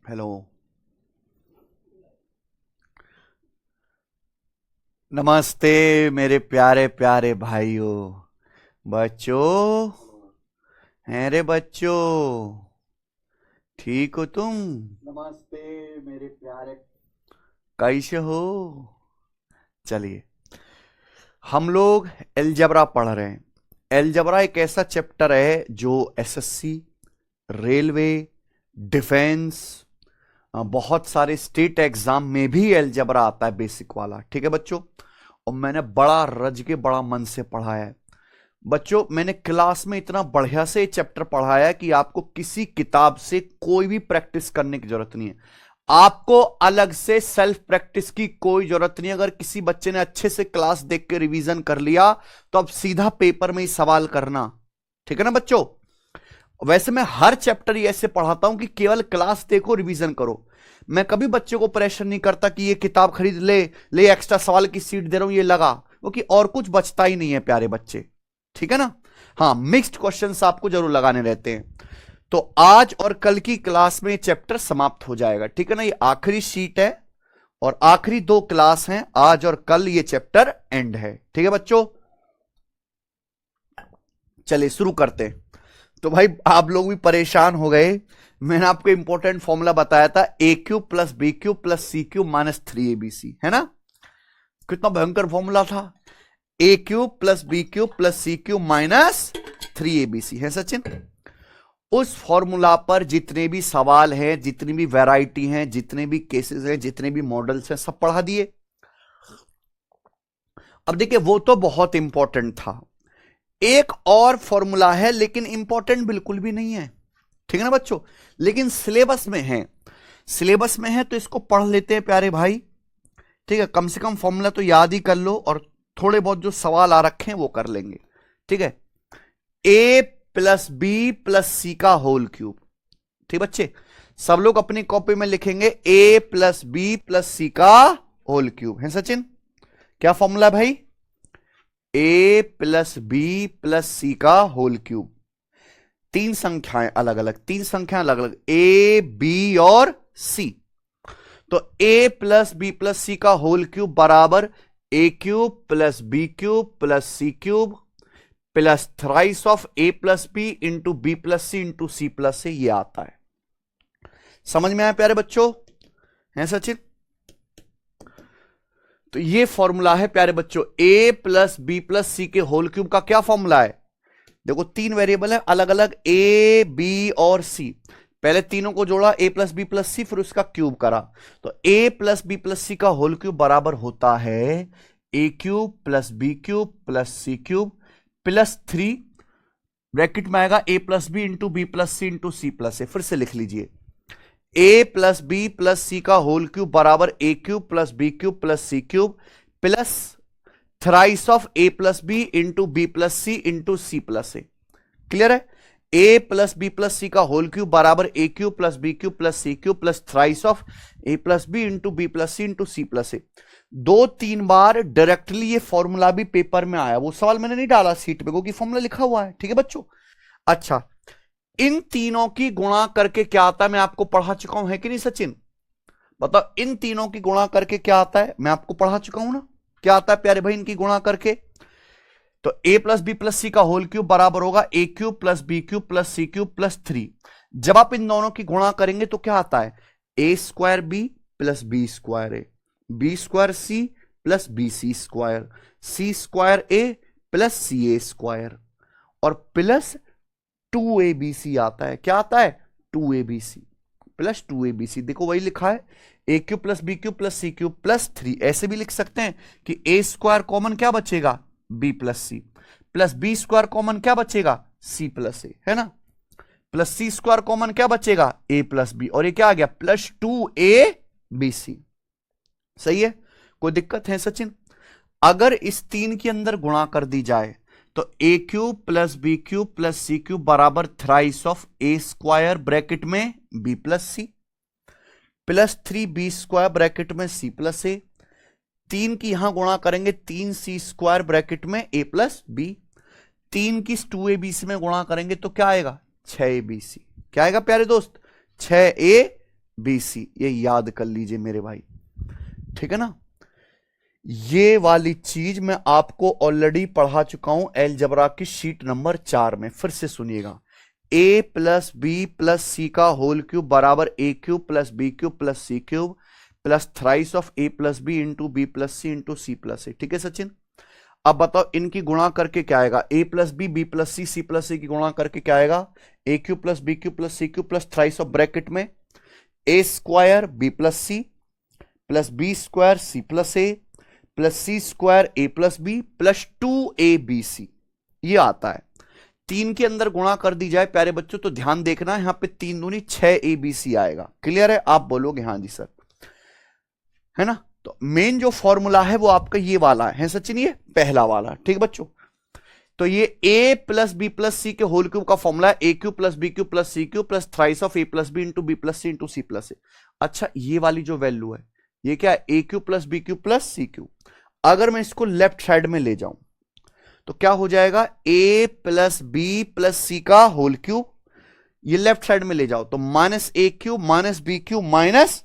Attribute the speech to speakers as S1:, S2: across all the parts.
S1: Hello. नमस्ते मेरे प्यारे प्यारे भाइयों, बच्चों। हैं रे बच्चों, ठीक हो तुम? नमस्ते मेरे प्यारे, कैसे हो? चलिए, हम लोग एलजबरा पढ़ रहे हैं। एलजबरा एक ऐसा चैप्टर है जो एसएससी, रेलवे, डिफेंस, बहुत सारे स्टेट एग्जाम में भी एलजबरा आता है, बेसिक वाला। ठीक है बच्चों, और मैंने बड़ा रज के बड़ा मन से पढ़ा है बच्चों। मैंने क्लास में इतना बढ़िया से चैप्टर पढ़ाया है कि आपको किसी किताब से कोई भी प्रैक्टिस करने की जरूरत नहीं है। आपको अलग से सेल्फ प्रैक्टिस की कोई जरूरत नहीं। अगर किसी बच्चे ने अच्छे से क्लास देख के रिवीजन कर लिया तो अब सीधा पेपर में ही सवाल करना। ठीक है ना बच्चों? वैसे मैं हर चैप्टर ये ऐसे पढ़ाता हूं कि केवल क्लास देखो, रिवीजन करो। मैं कभी बच्चे को प्रेशर नहीं करता कि ये किताब खरीद ले, ले एक्स्ट्रा सवाल की सीट दे रहा हूं, ये लगा, क्योंकि और कुछ बचता ही नहीं है प्यारे बच्चे। ठीक है ना? हाँ, मिक्स्ड क्वेश्चंस आपको जरूर लगाने रहते हैं। तो आज और कल की क्लास में चैप्टर समाप्त हो जाएगा। ठीक है ना? ये आखिरी शीट है और आखिरी 2 क्लास हैं, आज और कल ये चैप्टर एंड है। ठीक है बच्चों? चलिए शुरू करते हैं। तो भाई आप लोग भी परेशान हो गए। मैंने आपको इंपॉर्टेंट फॉर्मूला बताया था, A cube plus B cube plus C cube minus 3abc, है ना? कितना भयंकर फॉर्मूला था। A cube plus B cube plus C cube minus 3abc, है सचिन? उस फॉर्मूला पर जितने भी सवाल हैं, जितनी भी वैरायटी हैं, जितने भी केसेस हैं, जितने भी मॉडल्स हैं, सब पढ़ा दिए। अब देखिए, वो तो बहुत इंपॉर्टेंट था। एक और फॉर्मूला है लेकिन इंपॉर्टेंट बिल्कुल भी नहीं है। ठीक है ना बच्चों? लेकिन सिलेबस में है। सिलेबस में है तो इसको पढ़ लेते हैं प्यारे भाई। ठीक है, कम से कम फॉर्मूला तो याद ही कर लो और थोड़े बहुत जो सवाल आ रखे हैं वो कर लेंगे। ठीक है, ए प्लस बी प्लस सी का होल क्यूब। ठीक बच्चे, सब लोग अपनी कॉपी में लिखेंगे ए प्लस बी प्लस सी का होल क्यूब। है सचिन? क्या फॉर्मूला भाई? ए प्लस बी प्लस सी का होल क्यूब। 3 संख्याएं अलग अलग, 3 संख्याएं अलग अलग, ए बी और सी। तो ए प्लस बी प्लस सी का होल क्यूब बराबर ए cube plus B cube plus C cube plus thrice of A plus B into B plus C into C plus से, ये आता है। समझ में आया प्यारे बच्चों? है सचिन? तो ये फॉर्मूला है प्यारे बच्चों, ए प्लस बी प्लस सी के होल क्यूब का क्या फॉर्मूला है? देखो 3 वेरिएबल है अलग अलग, ए बी और सी। पहले तीनों को जोड़ा, A plus B plus C, फिर उसका क्यूब करा। तो ए प्लस बी प्लस सी का होल क्यूब बराबर होता है ए cube plus B cube plus सी क्यूब प्लस 3, ब्रैकेट में आएगा ए plus B into B plus C into C plus A. फिर से लिख लीजिए, ए प्लस बी प्लस सी का होल क्यूब बराबर ए cube plus B cube plus C cube plus thrice of A plus B into B plus C into C plus A. Clear है? A plus B plus सी का whole cube बराबर ए cube plus B cube plus C cube plus thrice of A plus B into B plus C into C plus A. 2-3 बार directly ये formula भी paper में आया, वो सवाल मैंने नहीं डाला सीट पे क्योंकि फॉर्मूला लिखा हुआ है। ठीक है बच्चों? अच्छा, इन तीनों की गुणा करके क्या आता है मैं आपको पढ़ा चुका हूं, है कि नहीं सचिन? बताओ, इन तीनों की गुणा करके क्या आता है? मैं आपको पढ़ा चुका हूं ना, क्या आता है प्यारे भाई इनकी गुणा करके? तो ए प्लस बी प्लस सी का होल क्यूब बराबर होगा A cube plus B cube plus C cube plus 3। जब आप इन दोनों की गुणा करेंगे तो क्या आता है? A square b plus b square a, b square c plus b c square a plus c a square, और प्लस 2abc आता है। क्या आता है? 2abc plus 2abc। देखो वही लिखा है, ए cube plus B cube plus सी क्यूब प्लस 3। ऐसे भी लिख सकते हैं कि ए स्क्वायर कॉमन क्या बचेगा? B plus c, plus b square common क्या बचेगा? सी प्लस ए, है ना? प्लस सी स्क्वायर कॉमन क्या बचेगा? ए प्लस बी, और ये क्या आ गया? Plus 2abc। सही है? कोई दिक्कत है सचिन? अगर इस 3 के अंदर गुणा कर दी जाए तो a cube plus B cube plus C cube बराबर thrice of a square bracket में b plus c plus 3b square bracket में सी प्लस ए। 3 की यहां गुणा करेंगे 3c स्क्वायर ब्रैकेट में ए प्लस बी। 3 की 2abc में गुणा करेंगे तो क्या आएगा? 6abc। क्या आएगा प्यारे दोस्त? 6abc। बी सी, ये याद कर लीजिए मेरे भाई, ठीक है ना। ये वाली चीज मैं आपको ऑलरेडी पढ़ा चुका हूं अलजेब्रा की शीट नंबर 4 में, फिर से सुनिएगा। a प्लस बी प्लस सी का होल क्यूब बराबर ए cube plus B cube plus C cube plus thrice of A plus B into B plus C into C plus a. ठीक है सचिन, अब बताओ इनकी गुणा करके क्या आएगा, ए plus B plus c plus a की गुणा करके क्या आएगा, a cube plus B cube plus C cube plus thrice of bracket में a square b plus c plus b square c plus a plus c square a plus B plus 2abc, ये आता है। 3 के अंदर गुणा कर दी जाए प्यारे बच्चों तो ध्यान देखना, यहां पे 3 दूनी 6abc आएगा। क्लियर है, आप बोलोगे हाँ जी सर, है ना। तो मेन जो फॉर्मूला है वो आपका ये वाला है सचिन, ये पहला वाला, ठीक बच्चों। तो ये a plus B plus c के होल क्यूब का फॉर्मूला है ए cube plus B cube plus C cube plus thrice of A plus B into B plus C into C plus a. अच्छा, ये वाली जो वैल्यू है ये क्या है, ए cube plus B cube plus सी क्यूब। अगर मैं इसको लेफ्ट साइड में ले जाऊं तो क्या हो जाएगा, a प्लस बी प्लस सी का होल क्यूब, ये लेफ्ट साइड में ले जाओ तो minus a cube minus b cube minus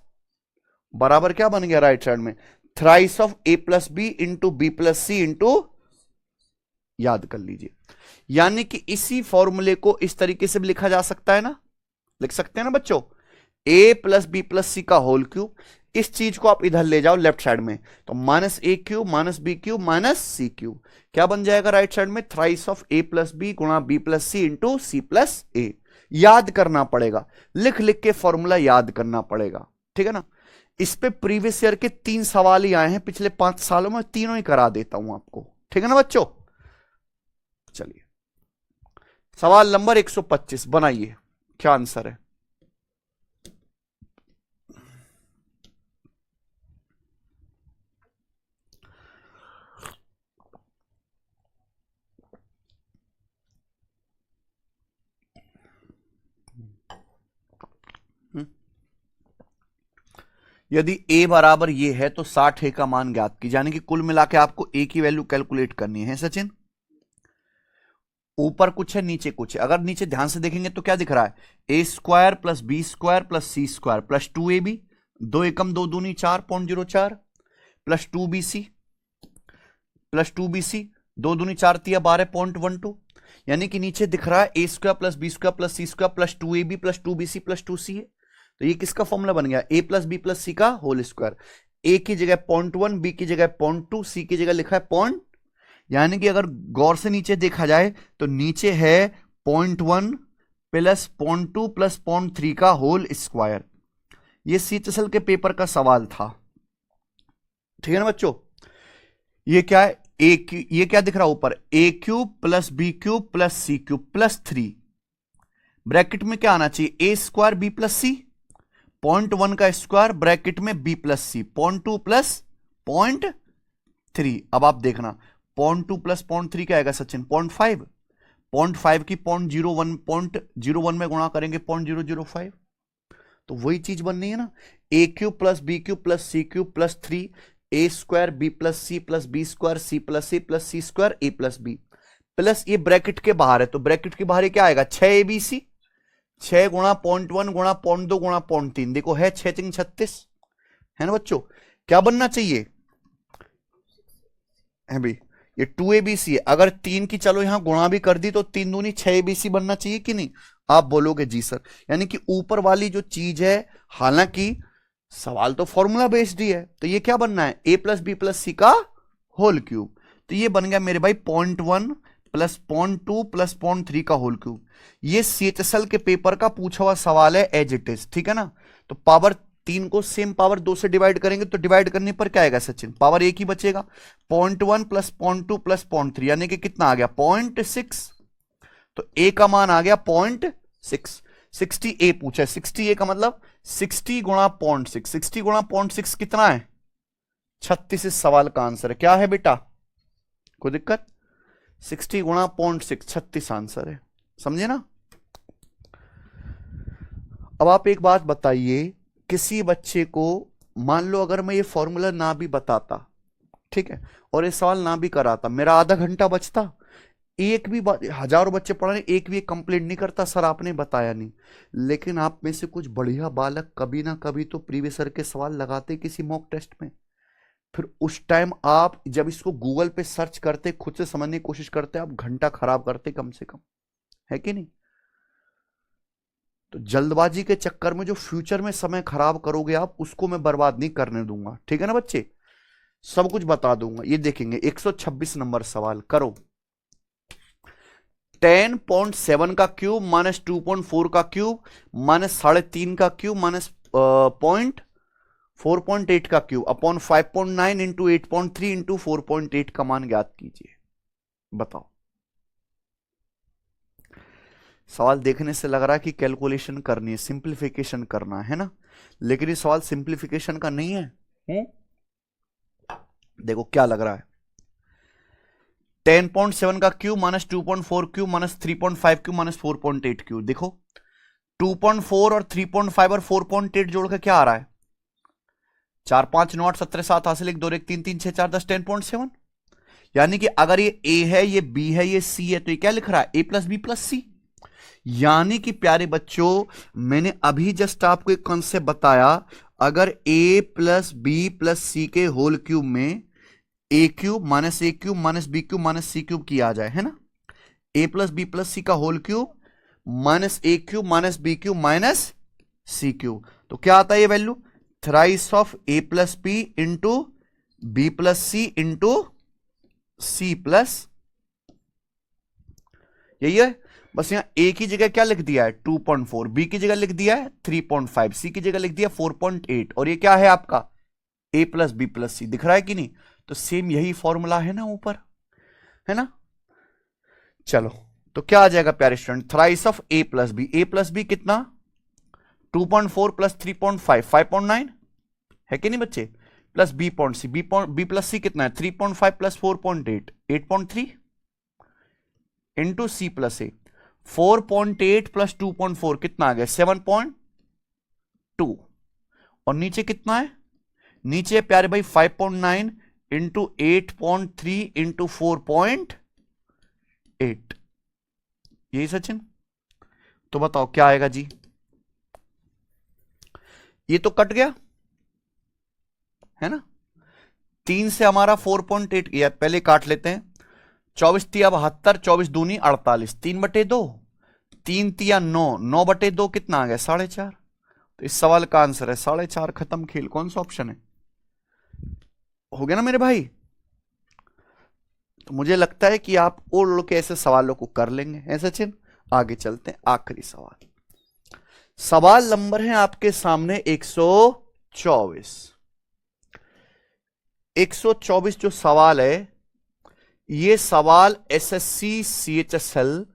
S1: बराबर क्या बन गया राइट साइड में, thrice of A plus B into B plus C into, याद कर लीजिए। यानी कि इसी फॉर्मूले को इस तरीके से भी लिखा जा सकता है ना, लिख सकते हैं ना बच्चों, a प्लस बी प्लस सी का होल क्यूब, इस चीज को आप इधर ले जाओ लेफ्ट साइड में तो minus a cube minus b cube minus c cube, क्या बन जाएगा राइट साइड में, thrice of A plus b गुणा b plus C into C plus a. याद करना पड़ेगा, लिख लिख के फॉर्मूला याद करना पड़ेगा, ठीक है ना। इस पे प्रीवियस ईयर के 3 सवाल ही आए हैं पिछले 5 सालों में, तीनों ही करा देता हूं आपको, ठीक है ना बच्चों। चलिए सवाल नंबर 125 बनाइए, क्या आंसर है। यदि a बराबर ये है तो 60 a का मान ज्ञात कीजिए, यानी कि कुल मिला के आपको a की वैल्यू कैलकुलेट करनी है सचिन। ऊपर कुछ है नीचे कुछ है, अगर नीचे ध्यान से देखेंगे तो क्या दिख रहा है, a square plus b square plus c square plus 2ab, 2 एकम 2 दूनी 4.04 प्लस 2bc प्लस 2bc 2 दूनी 4 तिया 12.12, यानी कि नीचे दिख रहा है a square plus b square plus c square plus 2ab plus 2bc plus 2c है। तो ये किसका फॉर्मूला बन गया, a प्लस बी प्लस सी का होल स्क्वायर। a की जगह 0.1, b की जगह 0.2, c की जगह लिखा है पॉइंट, यानी कि अगर गौर से नीचे देखा जाए तो नीचे है 0.1 प्लस 0.2 प्लस 0.3 का होल स्क्वायर। ये सीएचएसएल के पेपर का सवाल था, ठीक है ना बच्चों। ये क्या है, ये क्या दिख रहा है ऊपर, a cube plus B cube plus C cube plus 3, bracket में क्या आना चाहिए, a square b plus c, 0.1 का स्क्वायर ब्रैकेट में बी प्लस सी, 0.2 प्लस 0.3। अब आप देखना 0.2 प्लस 0.3 क्या आएगा सचिन, 0.5, 0.5 की 0.01 में गुणा करेंगे 0.005, तो वही चीज बननी है ना, a cube plus B cube plus C cube plus 3 a square b plus c plus b square c plus a plus c square a plus B plus, ये ब्रैकेट के बाहर है तो ब्रैकेट के बाहर क्या आएगा, 6abc, 6 गुणा 0.1 गुणा 0.2 गुणा 0.3, देखो है 6 3 36, है ना बच्चों। क्या बनना चाहिए है भाई, ये 2abc है, अगर 3 की चलो यहां गुणा भी कर दी तो 3 दूनी 6abc बनना चाहिए कि नहीं, आप बोलोगे जी सर। यानी कि ऊपर वाली जो चीज है, हालांकि सवाल तो फॉर्मूला बेस्ड ही है, तो ये क्या बनना है, a प्लस बी प्लस सी का होल क्यूब, तो ये बन गया मेरे भाई 0.1 प्लस 0.2 प्लस 0.3 का होल क्यूब। ये सीएचएसएल के पेपर का पूछा हुआ सवाल है एज इट इज, ठीक है ना। तो पावर 3 को सेम पावर 2 से डिवाइड करेंगे तो डिवाइड करने पर क्या आएगा सचिन, पावर 1 ही बचेगा, 0.1 प्लस 0.2 प्लस 0.3, यानी कि कितना आ गया 0.6, तो a का मान आ गया 0.6। 60a पूछा है, 60a का मतलब 60 गुणा 0.6, 60 गुणा 0.6 कितना है 36, इस सवाल का आंसर है। क्या है बेटा, कोई दिक्कत, 60 गुणा 0.6 36 आंसर है, समझे ना। अब आप एक बात बताइए, किसी बच्चे को मान लो अगर मैं ये फॉर्मूला ना भी बताता, ठीक है, और ये सवाल ना भी कराता, मेरा आधा घंटा बचता, एक भी बात, हजारों बच्चे पढ़ रहे, एक भी एक कंप्लेंट नहीं करता सर आपने बताया नहीं। लेकिन आप में से कुछ बढ़िया बालक कभी ना कभी तो प्रीवियस ईयर के सवाल लगाते किसी मॉक टेस्ट में। फिर उस टाइम आप जब इसको गूगल पे सर्च करते, खुद से समझने की कोशिश करते, आप घंटा खराब करते कम से कम, है कि नहीं? तो जल्दबाजी के चक्कर में जो फ्यूचर में समय खराब करोगे आप, उसको मैं बर्बाद नहीं करने दूंगा, ठीक है ना बच्चे? सब कुछ बता दूंगा। ये देखेंगे 126 नंबर सवाल करो। 10.7 का क्यूब माइनस 2.4 का क्यूब माइनस 3.5 का क्यूब माइनस 4.8 का क्यूब अपॉन 5.9 इंटू 8.3 इंटू 4.8 का मान ज्ञात कीजिए। बताओ। सवाल देखने से लग रहा है कि कैलकुलेशन करनी है, सिंप्लीफिकेशन करना है ना, लेकिन ये सवाल सिंप्लीफिकेशन का नहीं है। देखो क्या लग रहा है, 10.7 का cube minus 2.4 cube minus 3.5 cube minus 4.8 cube. देखो 2.4 और 3.5 और 4.8 जोड़ के क्या आ रहा है, 4 5 9 8 17 7 हासिल 1 2 1 3 3 6 4 10 10.7। यानी कि अगर ये ए है, ये बी है, ये सी है, तो ये क्या लिख रहा है, ए प्लस बी प्लस सी। यानी कि प्यारे बच्चों, मैंने अभी जस्ट आपको एक कॉन्सेप्ट बताया, अगर a plus B plus c के होल क्यूब में a cube minus b cube minus c cube किया जाए, है ना, ए प्लस बी प्लस सी का whole cube minus a cube minus b cube minus c cube, तो क्या आता है ये value, thrice of A plus B into B plus C into C plus, यही है। बस यहां ए की जगह क्या लिख दिया है 2.4, बी की जगह लिख दिया है 3.5, सी की जगह लिख दिया 4.8, और ये क्या है आपका ए प्लस बी प्लस सी, दिख रहा है कि नहीं? तो सेम यही फॉर्मूला है ना ऊपर, है ना। चलो तो क्या आ जाएगा प्यारे student, thrice of A plus b कितना 2.4 प्लस 3.5 5.9 है कि नहीं बच्चे, प्लस बी प्लस सी कितना है 3.5 प्लस 4.8 8.3 इंटू सी प्लस ए, 4.8 प्लस 2.4 कितना आ गया 7.2, और नीचे कितना है, नीचे प्यारे भाई 5.9 इंटू 8.3 इंटू 4.8, यही सचिन? तो बताओ क्या आएगा जी, ये तो कट गया है ना, 3 से हमारा 4.8 किया, पहले काट लेते हैं, 24 तिया 72, 24 दूनी 48, 3/2, 3 तिया 9, 9/2 कितना आ गया 4.5। तो इस सवाल का आंसर है 4.5। खत्म खेल। कौन सा ऑप्शन है, हो गया ना मेरे भाई? तो मुझे लगता है कि आप और लोग के ऐसे सवालों को कर लेंगे, है सचिन? आगे चलते हैं, आखिरी सवाल। सवाल नंबर है आपके सामने 124। 124 जो सवाल है, ये सवाल एसएससी सीएचएसएल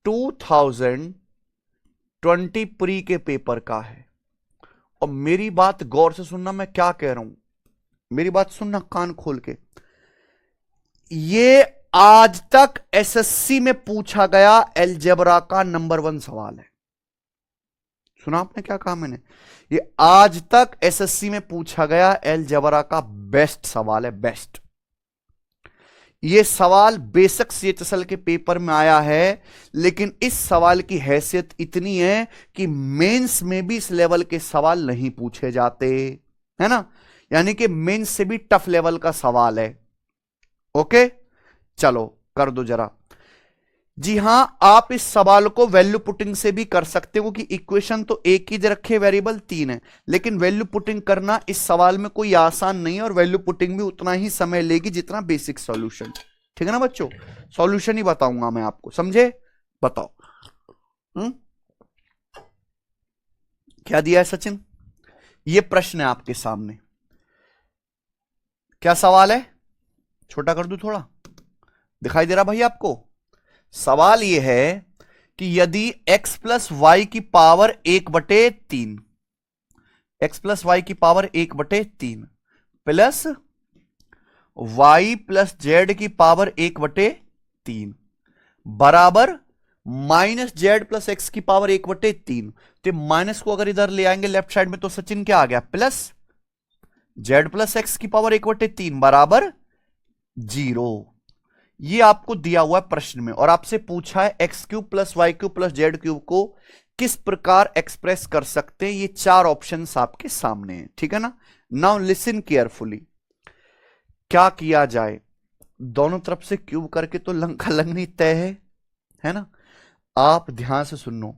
S1: 2020 प्री के पेपर का है। और मेरी बात गौर से सुनना, मैं क्या कह रहा हूं, मेरी बात सुनना कान खोल के। ये आज तक एसएससी में पूछा गया अलजेब्रा का नंबर 1 सवाल है। सुना आपने क्या कहा मैंने? ये आज तक एसएससी में पूछा गया अलजेब्रा का बेस्ट सवाल है, बेस्ट। ये सवाल बेशक सीएचएसएल के पेपर में आया है, लेकिन इस सवाल की हैसियत इतनी है कि मेंस में भी इस लेवल के सवाल नहीं पूछे जाते, है ना। यानी कि मेंस से भी टफ लेवल का सवाल है। ओके, चलो कर दो जरा। जी हां, आप इस सवाल को वैल्यू पुटिंग से भी कर सकते हो, क्योंकि इक्वेशन तो एक ही रखे, वेरिएबल 3 है, लेकिन वैल्यू पुटिंग करना इस सवाल में कोई आसान नहीं है, और वैल्यू पुटिंग भी उतना ही समय लेगी जितना बेसिक सॉल्यूशन। ठीक है ना बच्चों? सॉल्यूशन ही बताऊंगा मैं आपको, समझे? बताओ क्या दिया है सचिन? ये प्रश्न है आपके सामने, क्या सवाल है? छोटा कर दूं थोड़ा, दिखाई दे रहा भाई आपको? सवाल यह है कि यदि x प्लस वाई की पावर 1/3, x प्लस वाई की power 1/3 plus y plus z की पावर 1/3 बराबर माइनस जेड प्लस एक्स की पावर 1/3, तो माइनस को अगर इधर ले आएंगे लेफ्ट साइड में, तो सचिन क्या आ गया, प्लस जेड प्लस एक्स की पावर 1/3 बराबर 0। ये आपको दिया हुआ है प्रश्न में और आपसे पूछा है x cube plus y cube plus z cube को किस प्रकार एक्सप्रेस कर सकते हैं। ये चार ऑप्शंस आपके सामने हैं, ठीक है ना। नाउ लिसन केयरफुली, क्या किया जाए, दोनों तरफ से क्यूब करके तो लंका लगनी तय है ना। आप ध्यान से सुनो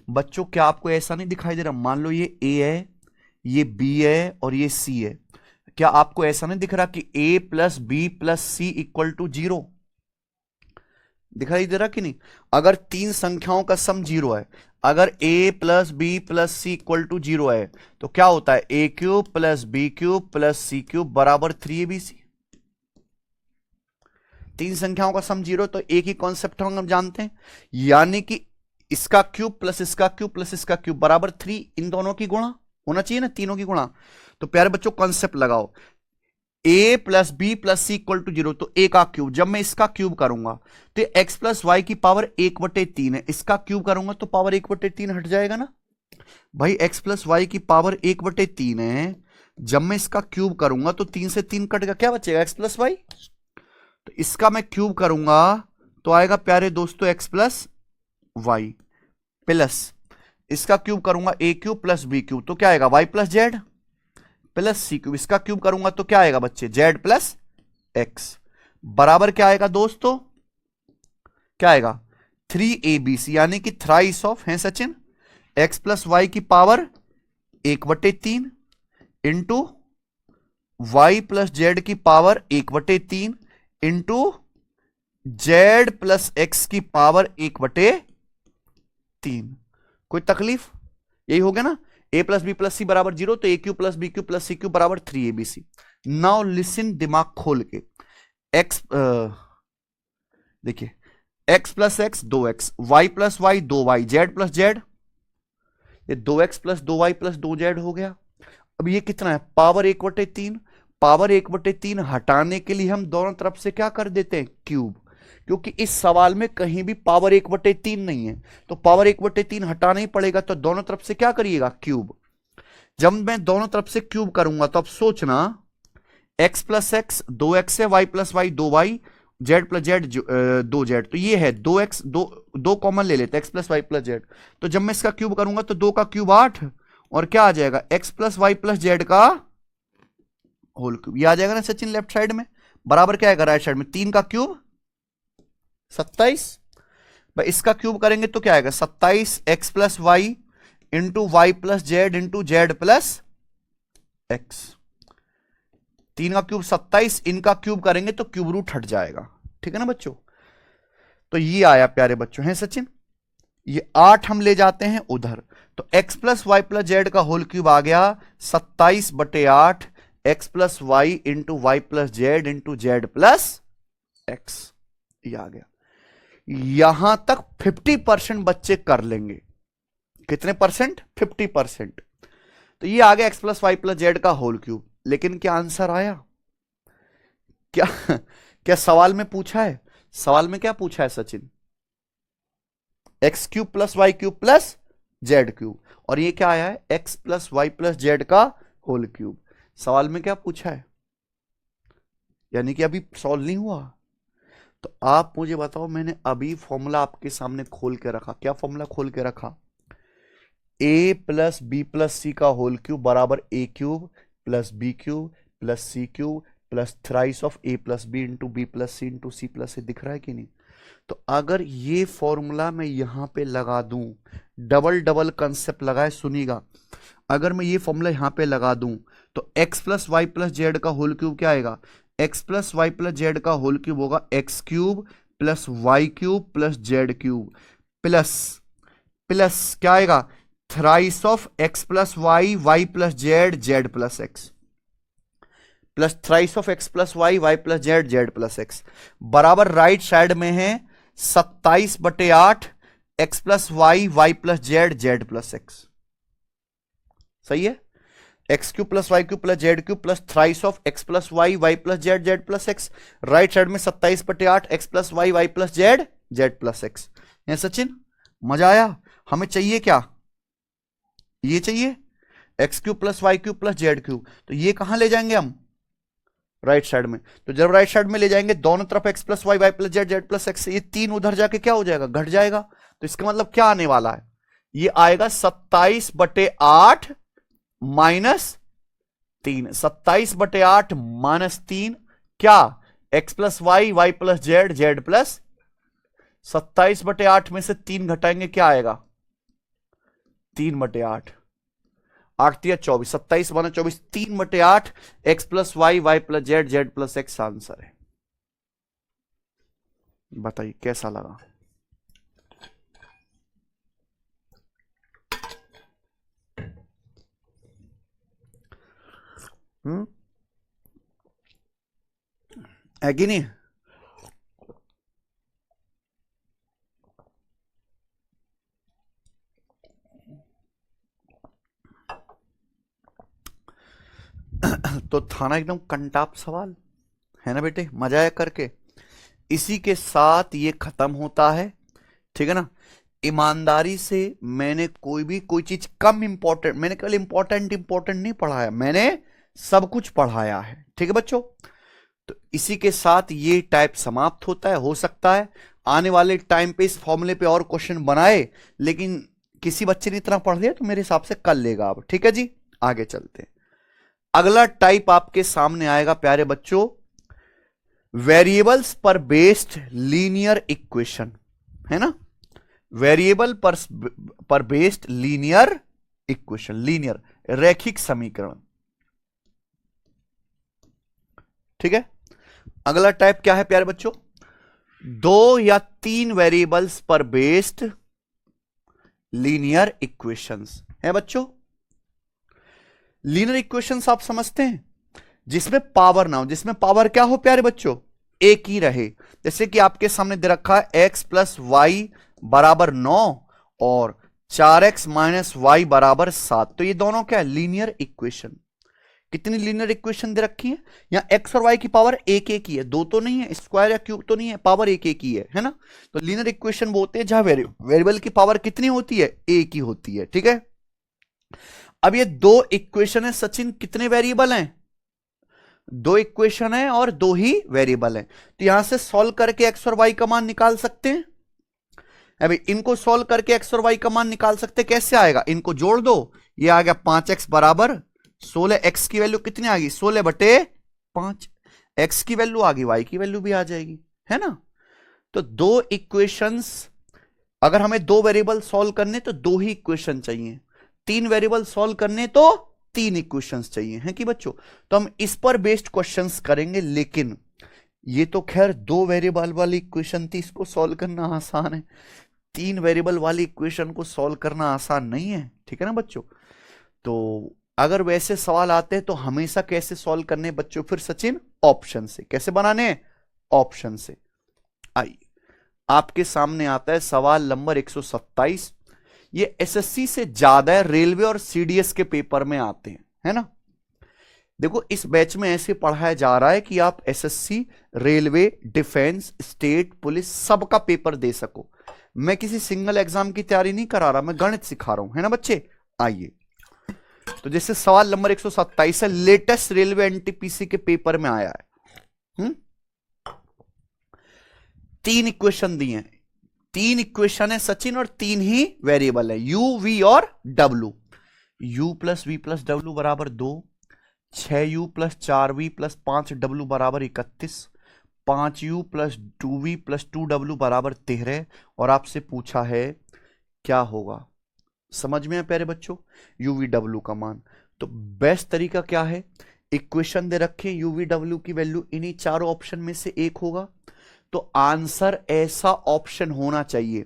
S1: बच्चों, क्या आपको ऐसा नहीं दिखाई दे रहा, मान लो ये ए है, ये बी है और ये सी है, क्या आपको ऐसा नहीं दिख रहा कि a plus B plus c equal to 0 दिखाई दे रहा कि नहीं। अगर तीन संख्याओं का सम 0 है, अगर a plus B plus c equal to 0 है तो क्या होता है ए cube plus B cube plus सी क्यूब बराबर 3abc। तीन संख्याओं का सम 0 तो एक ही कॉन्सेप्ट हम जानते हैं, यानी कि इसका क्यूब प्लस इसका क्यूब प्लस इसका क्यूब बराबर 3, इन दोनों की गुणा होना चाहिए ना, तीनों की गुणा। तो प्यारे बच्चों कॉन्सेप्ट लगाओ, a plus B plus c equal to 0 तो a का क्यूब, जब मैं इसका क्यूब करूंगा तो x प्लस वाई की पावर 1/3 है, इसका क्यूब करूंगा तो पावर 1/3 हट जाएगा ना भाई। x प्लस वाई की पावर 1/3 है, जब मैं इसका क्यूब करूंगा तो 3 से 3 कट गया, क्या बचेगा x प्लस वाई। तो इसका मैं क्यूब करूंगा तो आएगा प्यारे दोस्तों x प्लस वाई, प्लस इसका क्यूब करूंगा a cube plus B cube तो क्या आएगा y प्लस जेड प्लस सी क्यूब, इसका क्यूब करूंगा तो क्या आएगा बच्चे जेड प्लस एक्स बराबर क्या आएगा दोस्तों, क्या आएगा 3abc, यानी कि थ्राइस ऑफ है सचिन x प्लस वाई की power 1/3 into y plus z की power 1/3 into z plus x की पावर 1/3। कोई तकलीफ, यही हो गया ना। a plus B plus c बराबर 0 तो a cube plus b cube plus c cube बराबर 3abc। नाउ लिसन, दिमाग खोल के, x देखिए x plus x 2x, y plus y 2y, z plus z, ये 2x plus 2y plus 2z हो गया। अब ये कितना है पावर 1/3, पावर 1/3 हटाने के लिए हम दोनों तरफ से क्या कर देते हैं क्यूब, क्योंकि इस सवाल में कहीं भी पावर 1/3 नहीं है तो पावर 1/3 हटाना ही पड़ेगा, तो दोनों तरफ से क्या करिएगा क्यूब। जब मैं दोनों तरफ से क्यूब करूंगा तो अब सोचना x प्लस एक्स 2x है, y plus y 2y, z plus z 2z, तो ये है 2x, दो कॉमन ले लेते हैं x plus y plus z. तो जब मैं इसका क्यूब करूंगा तो 2 का क्यूब 8 और क्या आ जाएगा x plus y plus z का होल क्यूब, ये आ जाएगा ना सचिन लेफ्ट साइड में, बराबर क्या आएगा राइट साइड में 3 का क्यूब 27। भाई इसका क्यूब करेंगे तो क्या आएगा 27 x plus y into y plus z into z plus x. 3 का क्यूब 27, इनका क्यूब करेंगे तो क्यूब रूट हट जाएगा, ठीक है ना बच्चों। तो ये आया प्यारे बच्चों, है सचिन, ये 8 हम ले जाते हैं उधर, तो x plus y plus z का होल क्यूब आ गया 27/8 x plus y into y plus z into z plus x, ये आ गया। यहां तक 50% बच्चे कर लेंगे, कितने परसेंट 50%। तो ये आ गया x plus y plus z का होल क्यूब, लेकिन क्या आंसर आया, क्या क्या सवाल में पूछा है, सवाल में क्या पूछा है Sachin, x cube plus y cube plus z cube, और ये क्या आया है x plus y plus z का होल क्यूब। सवाल में क्या पूछा है, यानी कि अभी सॉल्व नहीं हुआ। तो आप मुझे बताओ, मैंने अभी फॉर्मूला आपके सामने खोल के रखा, क्या फॉर्मूला खोल के रखा, a प्लस बी प्लस सी का होल क्यूब बराबर a cube plus B cube plus C cube plus thrice of a plus B into B plus C into C plus से, दिख रहा है कि नहीं। तो अगर ये फॉर्मूला मैं यहां पे लगा दूं, डबल डबल कंसेप्ट लगाए सुनिएगा, अगर मैं ये फॉर्मूला यहां पे लगा दूं तो x plus y plus z का होल क्यूब क्या आएगा, x plus y plus z का होल क्यूब होगा x cube plus y cube plus z cube plus plus क्या आएगा thrice of x plus y y plus z z plus x plus thrice of x plus y y plus z z plus x बराबर right side में है 27/8 x plus y y plus z z plus x. सही है, x cube plus y cube plus z cube plus thrice of x plus y y plus z z plus x, right side में 27/8 x plus y y plus z z plus x. Sachin मजा आया, हमें चाहिए क्या, ये चाहिए x cube plus y cube plus z cube, तो ये कहां ले जाएंगे हम राइट साइड में। तो जब राइट साइड में ले जाएंगे दोनों तरफ x plus y, y plus z, z plus x, ये 3 उधर जाके क्या हो जाएगा, घट जाएगा। तो इसका मतलब क्या आने वाला है, ये आएगा 27/8 माइनस 3, 27/8 माइनस 3, क्या x plus y, y plus z, z plus, 27/8 में से 3 घटाएंगे क्या आएगा, 3/8, 8 या 24, 27 माना 24, 3/8 x plus y, y plus z, z plus x answer है। बताइए कैसा लगा। है कि नहीं। तो था ना एकदम कंटाप सवाल, है ना बेटे, मजा आया करके। इसी के साथ ये खत्म होता है, ठीक है ना। ईमानदारी से मैंने कोई चीज कम इंपॉर्टेंट, मैंने केवल इंपॉर्टेंट नहीं पढ़ाया, मैंने सब कुछ पढ़ाया है, ठीक है बच्चों। तो इसी के साथ ये टाइप समाप्त होता है। हो सकता है आने वाले टाइम पे इस फॉर्मूले पे और क्वेश्चन बनाए, लेकिन किसी बच्चे ने इतना पढ़ लिया तो मेरे हिसाब से कर लेगा अब, ठीक है जी। आगे चलते हैं। अगला टाइप आपके सामने आएगा प्यारे बच्चों, वेरिएबल्स पर बेस्ड लीनियर इक्वेशन, है ना। वेरिएबल पर बेस्ड लीनियर इक्वेशन, लीनियर रैखिक समीकरण, ठीक है। अगला टाइप क्या है प्यारे बच्चों, 2 या 3 वेरिएबल्स पर बेस्ड लीनियर इक्वेशंस है बच्चों। लीनियर इक्वेशंस आप समझते हैं, जिसमें पावर ना हो, जिसमें पावर क्या हो प्यारे बच्चों, एक ही रहे। जैसे कि आपके सामने दे रखा है x प्लस वाई बराबर 9 और 4x माइनस वाई बराबर 7, तो ये दोनों क्या है, लीनियर इक्वेशन। कितनी लीनियर इक्वेशन दे रखी है, यहां x और y की पावर एक एक ही है, दो तो नहीं है, स्क्वायर या क्यूब तो नहीं है, पावर एक एक ही है ना। तो लीनियर इक्वेशन वो होते हैं जहां वेरिएबल की पावर कितनी होती है, एक ही होती है, ठीक है। अब ये 2 इक्वेशन है सचिन, कितने वेरिएबल हैं, 2 इक्वेशन है और 2 ही वेरिएबल है। तो यहां से सॉल्व करके x और y का मान निकाल सकते हैं। अभी इनको सॉल्व करके x और y का मान निकाल सकते हैं, कैसे आएगा, इनको जोड़ दो, ये आ गया 5x बराबर 16, x की वैल्यू कितनी आ गई, 16/5, x की वैल्यू आ गई, y की वैल्यू भी आ जाएगी, है ना। तो 2 इक्वेशंस, अगर हमें 2 वेरिएबल सॉल्व करने तो 2 ही इक्वेशन चाहिए, 3 वेरिएबल सॉल्व करने तो 3 इक्वेशंस चाहिए, हैं कि बच्चों। तो हम इस पर बेस्ड क्वेश्चंस करेंगे, लेकिन ये तो खैर 2 वेरिएबल वाली इक्वेशन थी, इसको सॉल्व करना आसान है, 3 वेरिएबल वाली इक्वेशन को सॉल्व करना आसान नहीं है, ठीक है ना बच्चों। तो अगर वैसे सवाल आते हैं तो हमेशा कैसे सॉल्व करने बच्चों, फिर सचिन ऑप्शन से, कैसे बनाने, ऑप्शन से। आइए आपके सामने आता है सवाल नंबर 127, ये एसएससी से ज्यादा है, रेलवे और सीडीएस के पेपर में आते हैं, है ना। देखो इस बैच में ऐसे पढ़ाया जा रहा है कि आप SSC, railway, defence, state police सबका पेपर दे सको। मैं किसी सिंगल एग्जाम की तैयारी नहीं करा रहा, मैं गणित सिखा रहा हूं, है ना बच्चे। आइए तो जैसे सवाल नंबर 127 है, लेटेस्ट रेलवे एनटीपीसी के पेपर में आया है। 3 इक्वेशन दिए हैं, 3 इक्वेशन है सचिन और 3 ही वेरिएबल है, u, v और w। u plus v plus डब्ल्यू बराबर 2, 6u plus 4v plus 5w बराबर 31, 5u plus 2v plus 2w बराबर 13, और आपसे पूछा है क्या होगा। समझ में है प्यारे बच्चों, u, v, w का मान। तो बेस्ट तरीका क्या है, इक्वेशन दे रखे u, v, w की वैल्यू इन्हीं चारों ऑप्शन में से एक होगा, तो आंसर ऐसा ऑप्शन होना चाहिए,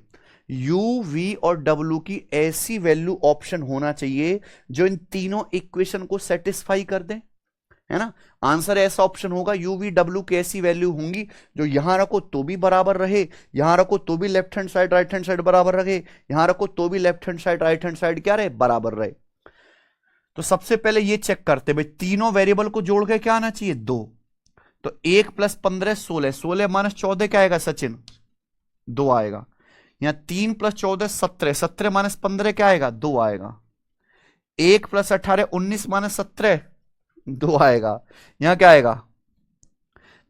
S1: u, v और w की ऐसी वैल्यू ऑप्शन होना चाहिए जो इन तीनों इक्वेशन को सेटिस्फाई कर दे, है ना। आंसर ऐसा ऑप्शन होगा, u, v, w की ऐसी वैल्यू होंगी जो यहां रखो तो भी बराबर रहे, यहां रखो तो भी left hand side right hand side बराबर रहे, यहां रखो तो भी left hand side right hand side क्या रहे, बराबर रहे। तो सबसे पहले ये चेक करते भाई, तीनों वेरिएबल को जोड़ के क्या आना चाहिए, 2। तो 1 प्लस 15 16, 16 माइनस 14 क्या आएगा सचिन, 2 आएगा। यहां 3 प्लस 14 17, 17 माइनस 15 क्या आएगा, 2 आएगा। 1 प्लस 18 19 माइनस 17 2 आएगा। यहां क्या आएगा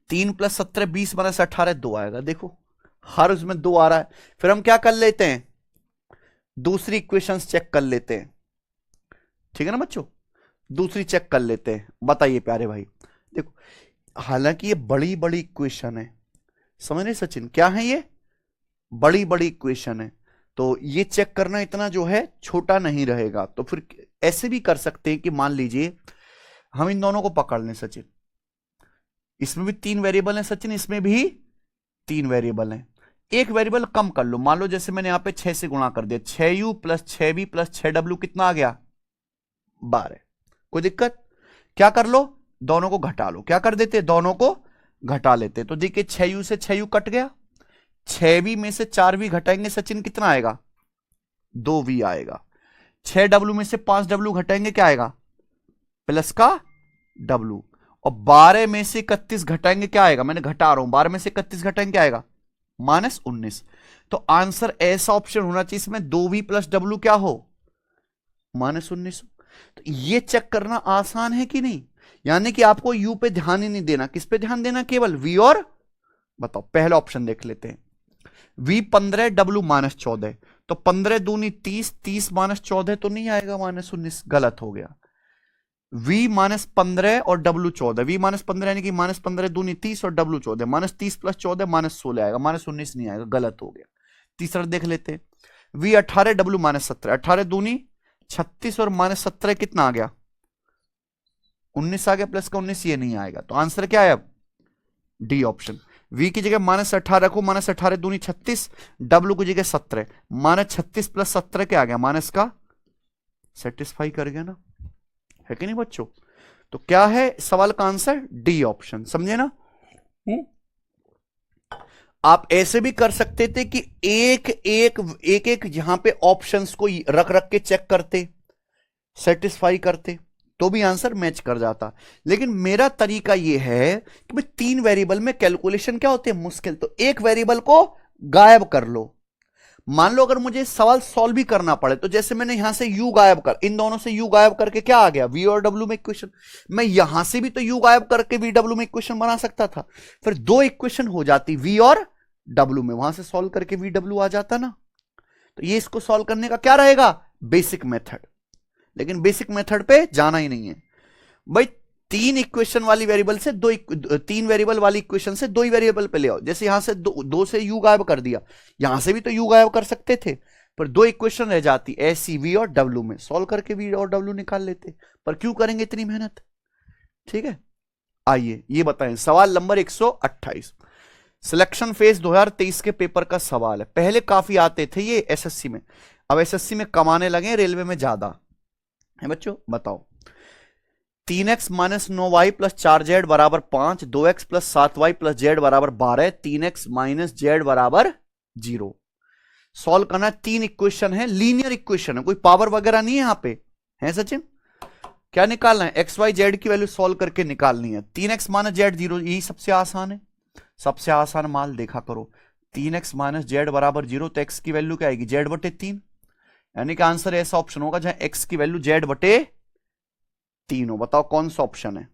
S1: 3 + 17 20 - 18 2 आएगा। देखो हर उसमें 2 आ रहा है। फिर हम क्या कर लेते हैं, दूसरी इक्वेशंस चेक कर लेते हैं। ठीक है ना बच्चों, दूसरी चेक कर लेते हैं। बताइए प्यारे भाई, देखो हालांकि ये बड़ी बड़ी इक्वेशन है, समझ रहे सचिन, क्या है ये, बड़ी बड़ी इक्वेशन है, तो ये चेक करना इतना जो है छोटा नहीं रहेगा। तो फिर ऐसे भी कर सकते हैं कि मान लीजिए हम इन दोनों को पकड़ लें सचिन, इसमें भी 3 वेरिएबल हैं सचिन, इसमें भी 3 वेरिएबल हैं, एक वेरिएबल कम कर लो। मान लो जैसे मैंने यहां पे 6 से गुणा कर दिया, 6u + 6v + 6w कितना आ गया, 12। कोई दिक्कत, क्या कर लो, दोनों को घटा लो। क्या कर देते, दोनों को घटा लेते। तो देखिए 6u से 6u कट गया, 6v में से 4v घटाएंगे सचिन कितना आएगा, 2v आएगा। 6w में से 5w घटाएंगे क्या आएगा, प्लस का w। और 12 में से 31 घटाएंगे क्या आएगा, मैंने घटा रहा हूं, 12 में से 31 घटाएंगे क्या आएगा, -19। तो आंसर ऐसा ऑप्शन होना चाहिए इसमें 2v + w क्या हो, -19। तो ये चेक करना आसान है कि नहीं, यानी कि आपको u पे ध्यान ही नहीं देना, किस पे ध्यान देना, केवल v। और बताओ पहला ऑप्शन देख लेते हैं, v 15 w -14। तो 15 दूनी 30, 30 -14 तो नहीं आएगा, -19, गलत हो गया। v -15 और w 14, v -15 यानी कि -15 दूनी 30 और w 14, -30 + 14 -16 आएगा, -19 नहीं आएगा, गलत हो गया। तीसरा देख लेते हैं, v 18 w -17, 18 दूनी 36 और -17 कितना आ गया, 19 आ गया, प्लस का 19, ये नहीं आएगा। तो आंसर क्या है अब, डी ऑप्शन। v की जगह -18 रखो, -18 दूनी 36, w की जगह 17, -36 + 17 क्या आ गया, माइनस का, सेटिस्फाई कर गया ना, है कि नहीं बच्चों। तो क्या है सवाल का आंसर, डी ऑप्शन, समझे ना। आप ऐसे भी कर सकते थे कि एक एक यहां पे ऑप्शंस को रख रख के चेक करते, सेटिस्फाई करते, तो भी आंसर मैच कर जाता। लेकिन मेरा तरीका यह है कि भाई 3 वेरिएबल में कैलकुलेशन क्या होते हैं, मुश्किल, तो एक वेरिएबल को गायब कर लो। मान लो अगर मुझे सवाल सॉल्व भी करना पड़े, तो जैसे मैंने यहां से u गायब कर, इन दोनों से u गायब करके क्या आ गया, v और w में इक्वेशन। मैं यहां से भी तो u गायब करके v w में इक्वेशन बना सकता था, फिर 2 इक्वेशन हो जाती v और w में, वहां से सॉल्व करके v w आ जाता ना। तो ये इसको सॉल्व करने का क्या रहेगा, बेसिक मेथड। लेकिन बेसिक मेथड पे जाना ही नहीं है भाई, 3 इक्वेशन वाली वेरिएबल से 3 वेरिएबल वाली इक्वेशन से 2 ही वेरिएबल पे ले आओ। जैसे यहां से 2 से u गायब कर दिया, यहां से भी तो u गायब कर सकते थे, पर 2 इक्वेशन रह जाती, ऐसी v और w में, सॉल्व करके v और w निकाल लेते। पर क्यों करेंगे इतनी मेहनत, ठीक है। आइए ये बताएं, सवाल नंबर 128, सिलेक्शन फेज 2023 के पेपर का सवाल है। पहले काफी आते थे ये एसएससी में, अब एसएससी में कमाने लगे, रेलवे में ज्यादा है बच्चों। बताओ, 3x - 9y + 4z = 5, 2x + 7y + z = 12, 3x - z = 0। Solve करना, 3 इक्वेशन है, लीनियर इक्वेशन है, कोई पावर वगैरह नहीं है यहां पे, है सचिन। क्या निकालना है, x y z की वैल्यू सॉल्व करके निकालनी है। 3x - z 0, यही सबसे आसान है, सबसे आसान माल देखा करो। 3x - z = 0, तो x की वैल्यू क्या आएगी, z/3, यानी कि आंसर ऐसा ऑप्शन होगा जहां x की वैल्यू z/3 हो। बताओ कौन सा ऑप्शन है,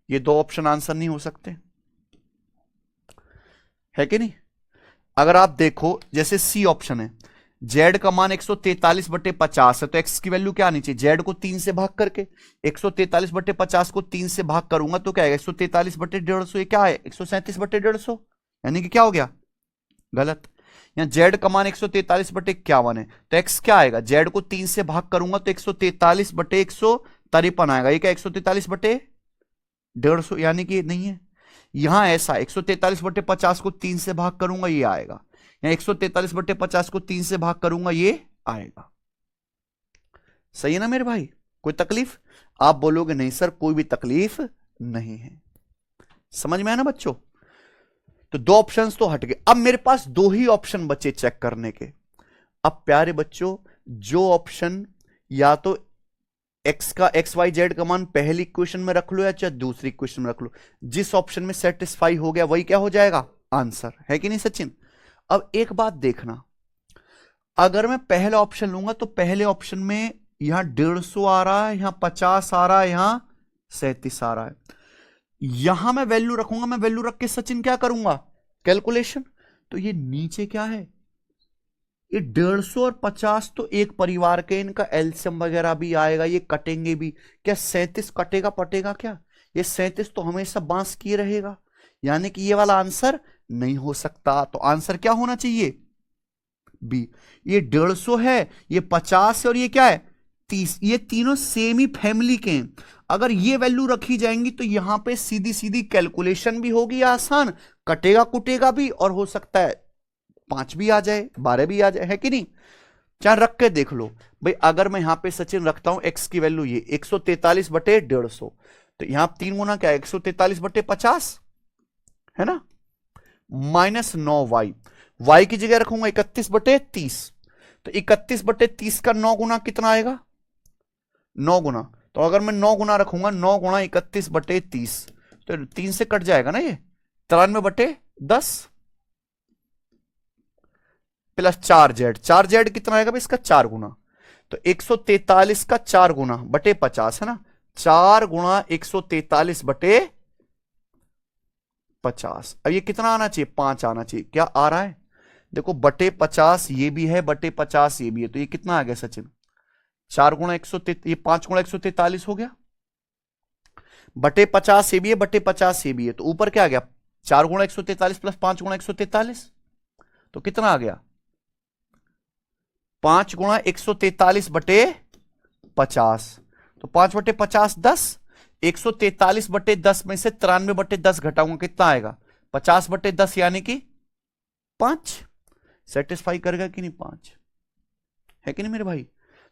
S1: ये 2 ऑप्शन आंसर नहीं हो सकते, है कि नहीं। अगर आप देखो जैसे सी ऑप्शन है, z का मान 143/50 है, तो x की वैल्यू क्या आनी चाहिए, z को 3 से भाग करके, 143/50 को 3 से भाग करूंगा तो क्या आएगा, 143/150, ये क्या है 137/150, यानी कि क्या हो गया, गलत। यहां z का मान 143/51 है, तो x क्या आएगा, z को 3 से भाग करूंगा तो 143/153 आएगा, ये क्या 143/150, यानी कि नहीं है। यहां ऐसा 143/50 को 3 से भाग करूंगा ये आएगा, यहां 143/50 को 3 से भाग करूंगा ये आएगा। सही है ना मेरे भाई, कोई तकलीफ, आप बोलोगे नहीं सर कोई भी तकलीफ नहीं है, समझ में आया ना बच्चों। तो 2 ऑप्शंस तो हट गए, अब मेरे पास 2 ही ऑप्शन बचे चेक करने के। अब प्यारे बच्चों, जो ऑप्शन या तो x का XYZ का मान पहली इक्वेशन में रख लो या चाहे दूसरी इक्वेशन में रख लो, जिस ऑप्शन में सेटिस्फाई हो गया वही क्या हो जाएगा आंसर, है कि नहीं सचिन। अब एक बात देखना, अगर मैं पहला ऑप्शन लूंगा तो पहले ऑप्शन में यहां 150 आ रहा है, यहां 50 आ रहा है, यहां 37 आ रहा है। यहां मैं वैल्यू रखूंगा, मैं वैल्यू रख के सचिन क्या करूंगा, कैलकुलेशन। तो ये नीचे क्या है, ये 150 और 50 तो एक परिवार के, इनका एलसीएम वगैरह भी आएगा, ये कटेंगे भी। क्या 37 कटेगा पटेगा क्या, ये 37 तो हमेशा बांस किए रहेगा, यानी कि ये वाला आंसर नहीं हो सकता। तो आंसर क्या होना चाहिए, बी। ये 150 है, ये 50 है, और ये क्या है 30, ये तीनों सेम ही फैमिली के हैं। अगर ये वैल्यू रखी जाएंगी तो यहां पे सीधी सीधी कैलकुलेशन भी होगी आसान, कटेगा कुटेगा भी, और हो सकता है 5 भी आ जाए, 12 भी आ जाए, है कि नहीं। चाहे रख के देख लो भाई। अगर मैं यहां पे सचिन रखता हूं एक्स की वैल्यू ये 143 बटे 150, तो यहां 3 गुना क्या है 143 बटे 50 है ना, -9y, y की जगह रखूंगा 31 बटे 30, तो 31 बटे 30 का 9 गुना कितना आएगा, 9 गुना। तो अगर मैं 9 गुना रखूंगा, 9 गुना 31 बटे 30, तो 3 से कट जाएगा ना ये, 93 बटे 10 प्लस 4z, 4z कितना आएगा इसका 4 गुना, तो 143 का 4 गुना बटे 50 है ना, 4 गुणा 143 बटे 50। अब ये कितना आना चाहिए, 5 आना चाहिए। क्या आ रहा है, देखो बटे 50 ये भी है, बटे 50 ये भी है, तो ये कितना आ गया सचिन, 4 गुणा 143, ये 5 गुणा 143 हो गया, बटे 50 ये भी है, बटे 50 ये भी है, तो ऊपर क्या आ गया 4 गुणा 143 प्लस 5 गुणा 143, तो कितना आ गया 5 गुणा 143 बटे 50, तो 5 बटे 50 10, 143 बटे 10 में से 93 बटे 10 घटाऊंगा कितना आएगा 50 बटे 10 यानी कि 5। सेटिस्फाई करेगा कि नहीं 5, है कि नहीं मेरे भाई।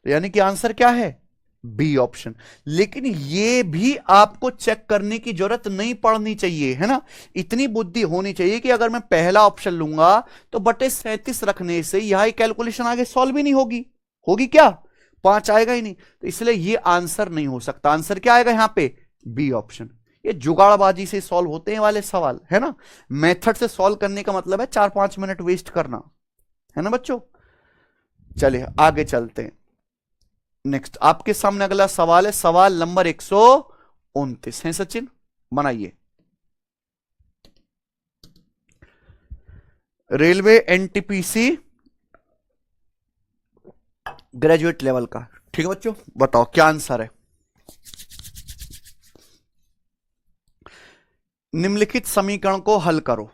S1: तो यानी कि आंसर क्या है, बी ऑप्शन। लेकिन ये भी आपको चेक करने की जरूरत नहीं पड़नी चाहिए, है ना। इतनी बुद्धि होनी चाहिए कि अगर मैं पहला ऑप्शन लूंगा तो बटे 37 रखने से यह कैलकुलेशन आगे सॉल्व ही नहीं होगी, होगी क्या 5 आएगा ही नहीं। तो इसलिए ये आंसर नहीं हो सकता। आंसर क्या आएगा यहां पे, बी ऑप्शन। ये जुगाड़बाजी से सॉल्व होते हैं वाले सवाल, है ना। मेथड से सॉल्व करने का मतलब है 4-5 मिनट वेस्ट करना, है ना बच्चों। चलिए आगे चलते हैं। नेक्स्ट आपके सामने अगला सवाल है, सवाल नंबर 129 है सचिन, बनाइए। रेलवे एनटीपीसी ग्रेजुएट लेवल का, ठीक है बच्चों। बताओ क्या आंसर है। निम्नलिखित समीकरण को हल करो।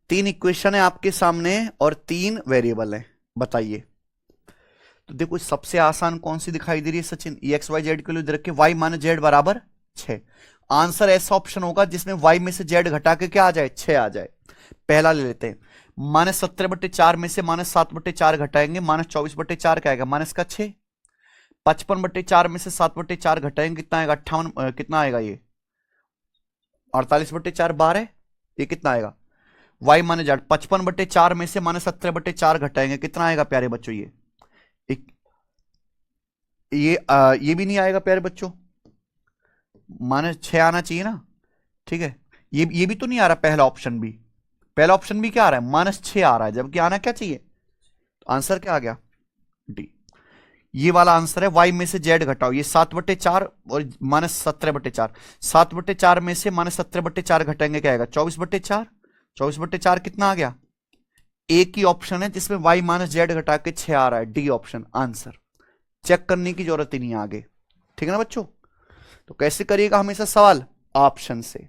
S1: 3 इक्वेशन है आपके सामने और 3 वेरिएबल है, बताइए। तो देखो सबसे आसान कौन सी दिखाई दे रही है सचिन, एक्स वाई जेड के लिए रख के y माइनस जेड बराबर 6। आंसर ऐसा ऑप्शन होगा जिसमें y में से z घटा के क्या आ जाए 6 आ जाए। पहला ले लेते हैं, -17/4 में से -7/4 घटाएंगे, -24/4 क्या आएगा माइनस का 6। 55/4 में से 7/4 घटाएंगे कितना आएगा 58, कितना आएगा ये 48/4 12, ये कितना आएगा y माइनस जेड। 55/4 में से -17/4 घटाएंगे कितना आएगा प्यारे बच्चों, ये भी नहीं आएगा प्यारे बच्चों, -6 आना चाहिए ना, ठीक है। ये भी तो नहीं आ रहा, पहला ऑप्शन भी, पहला ऑप्शन भी क्या आ रहा है -6 आ रहा है, जबकि आना क्या चाहिए। तो आंसर क्या आ गया डी। ये वाला आंसर है, y में से z घटाओ, ये 7/4 और -17/4, 7/4 में से -17/4 घटाएंगे क्या आएगा 24/4, 24/4 कितना आ गया। एक ही ऑप्शन है जिसमें y माइनस जेड घटा के 6 आ रहा है, डी ऑप्शन आंसर। चेक करने की जरूरत ही नहीं है आगे, ठीक है ना बच्चों। तो कैसे करिएगा हमेशा सवाल, ऑप्शन से।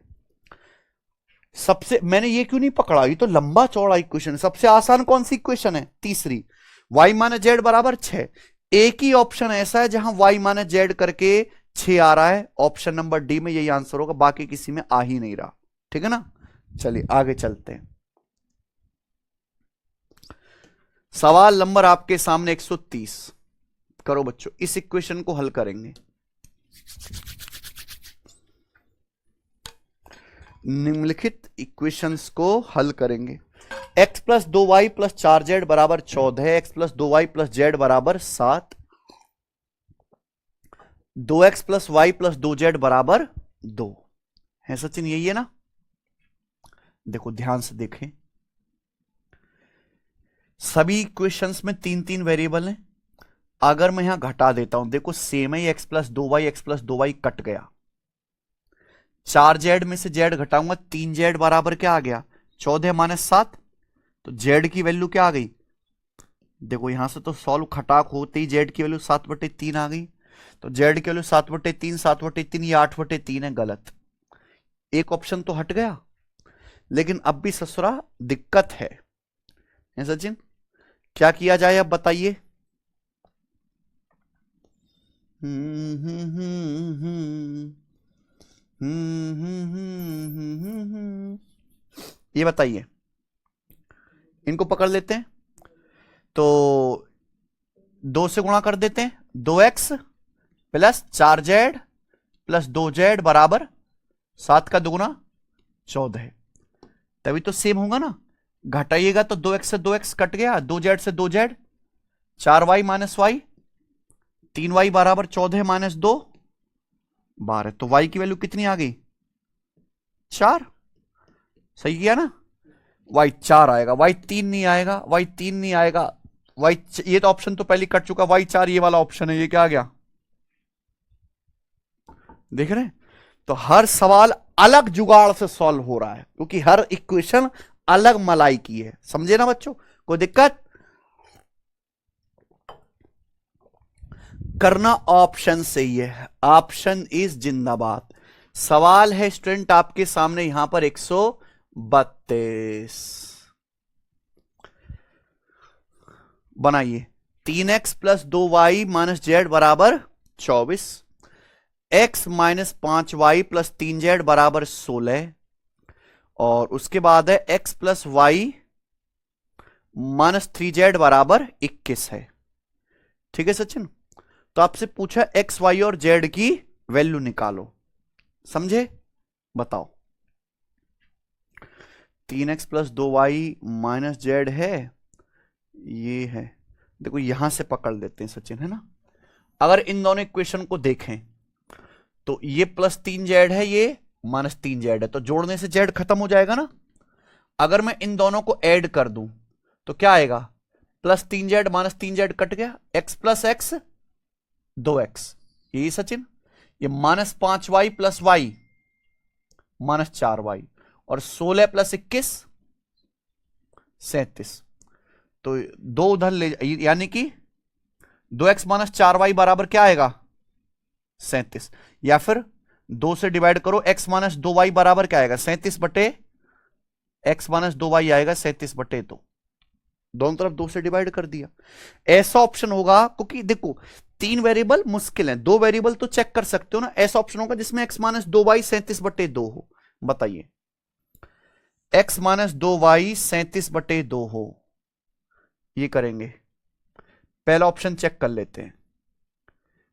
S1: सबसे मैंने ये क्यों नहीं पकड़ा, ये तो लंबा चौड़ा इक्वेशन है। सबसे आसान कौन सी इक्वेशन है, तीसरी, y माइनस जेड बराबर 6। एक ही ऑप्शन ऐसा है जहां y माइनस जेड करके 6 आ रहा है, ऑप्शन नंबर डी में यही आंसर होगा, बाकी किसी में आ ही नहीं रहा, ठीक है ना। चलिए आगे चलते हैं। सवाल नंबर आपके सामने 130, करो बच्चों, इस इक्वेशन को हल करेंगे। निम्नलिखित इक्वेशंस को हल करेंगे। x plus 2y plus 4z बराबर 14, x plus 2y plus z बराबर 7, 2x plus y plus 2z बराबर 2 है सचिन, यही है ना। देखो ध्यान से देखें, सभी इक्वेशंस में 3-3 वेरिएबल हैं, अगर मैं यहां घटा देता हूं, देखो सेम है, x plus 2y, x plus 2y cut गया, 4z में से z घटाऊंगा, 3z बराबर क्या आ गया, 14 माइनस 7। तो z की वैल्यू क्या आ गई, देखो यहां से तो सॉल्व खटाक होते ही z की वैल्यू 7/3 आ गई। तो z की वैल्यू 7/3, 7/3 ये 8/3 है, गलत। एक ऑप्शन तो हट गया, लेकिन अब भी ससुरा दिक्कत है सचिन, क्या किया जाए अब बताइए। ये बताइए, इनको पकड़ लेते हैं, तो 2 से गुणा कर देते हैं, 2x plus 4z plus 2z बराबर 7 का दुगुना 14 है, तभी तो सेम होगा ना। घटाइएगा तो 2x से 2x कट गया, 2z से 2z, 4y minus y, 3y बराबर 14 माइनस 2 12। तो y की वैल्यू कितनी आ गई, 4। सही किया ना, y 4 आएगा, y 3 नहीं आएगा, y 3 नहीं आएगा, ये तो ऑप्शन तो पहले कट चुका, y 4 ये वाला ऑप्शन है, ये क्या आ गया, देख रहे हैं। तो हर सवाल अलग जुगाड़ से सॉल्व हो रहा है, क्योंकि हर इक्वेशन अलग मलाई की है, समझे ना बच्चों, कोई दिक्कत करना ऑप्शन से ही है, ऑप्शन इज जिंदाबाद। सवाल है स्टूडेंट आपके सामने यहां पर 132 बनाइए, 3x plus 2y minus Z बराबर 24, x minus 5y plus 3z बराबर 16, और उसके बाद है x plus Y minus 3z बराबर 21 है। ठीक है सचिन, तो आपसे पूछा x, y और z की वैल्यू निकालो, समझे, बताओ। 3x plus 2y minus Z है, ये है, देखो यहां से पकड़ लेते हैं सचिन, है ना। अगर इन दोनों इक्वेशन को देखें तो ये प्लस 3z है, ये माइनस 3z है, तो जोड़ने से z खत्म हो जाएगा ना। अगर मैं इन दोनों को ऐड कर दूं तो क्या आएगा, plus 3z minus 3z cut गया, x प्लस x 2x, यही सचिन। ये minus 5y plus y minus 4y, और 16 प्लस 21 37। तो दो उधर ले, यानी कि 2x माइनस 4y बराबर क्या आएगा, 37। या फिर 2 से डिवाइड करो, x माइनस 2y बराबर क्या आएगा, 37 बटे x माइनस 2y आएगा 37/2। दोनों तरफ 2 से डिवाइड कर दिया। ऐसा ऑप्शन होगा, क्योंकि देखो 3 वेरिएबल मुश्किल है, 2 वेरिएबल तो चेक कर सकते हो ना। ऐसा ऑप्शन होगा जिसमें x माइनस 2y 37/2 हो, बताइए, x माइनस 2y 37/2 हो, ये करेंगे। पहला ऑप्शन चेक कर लेते हैं,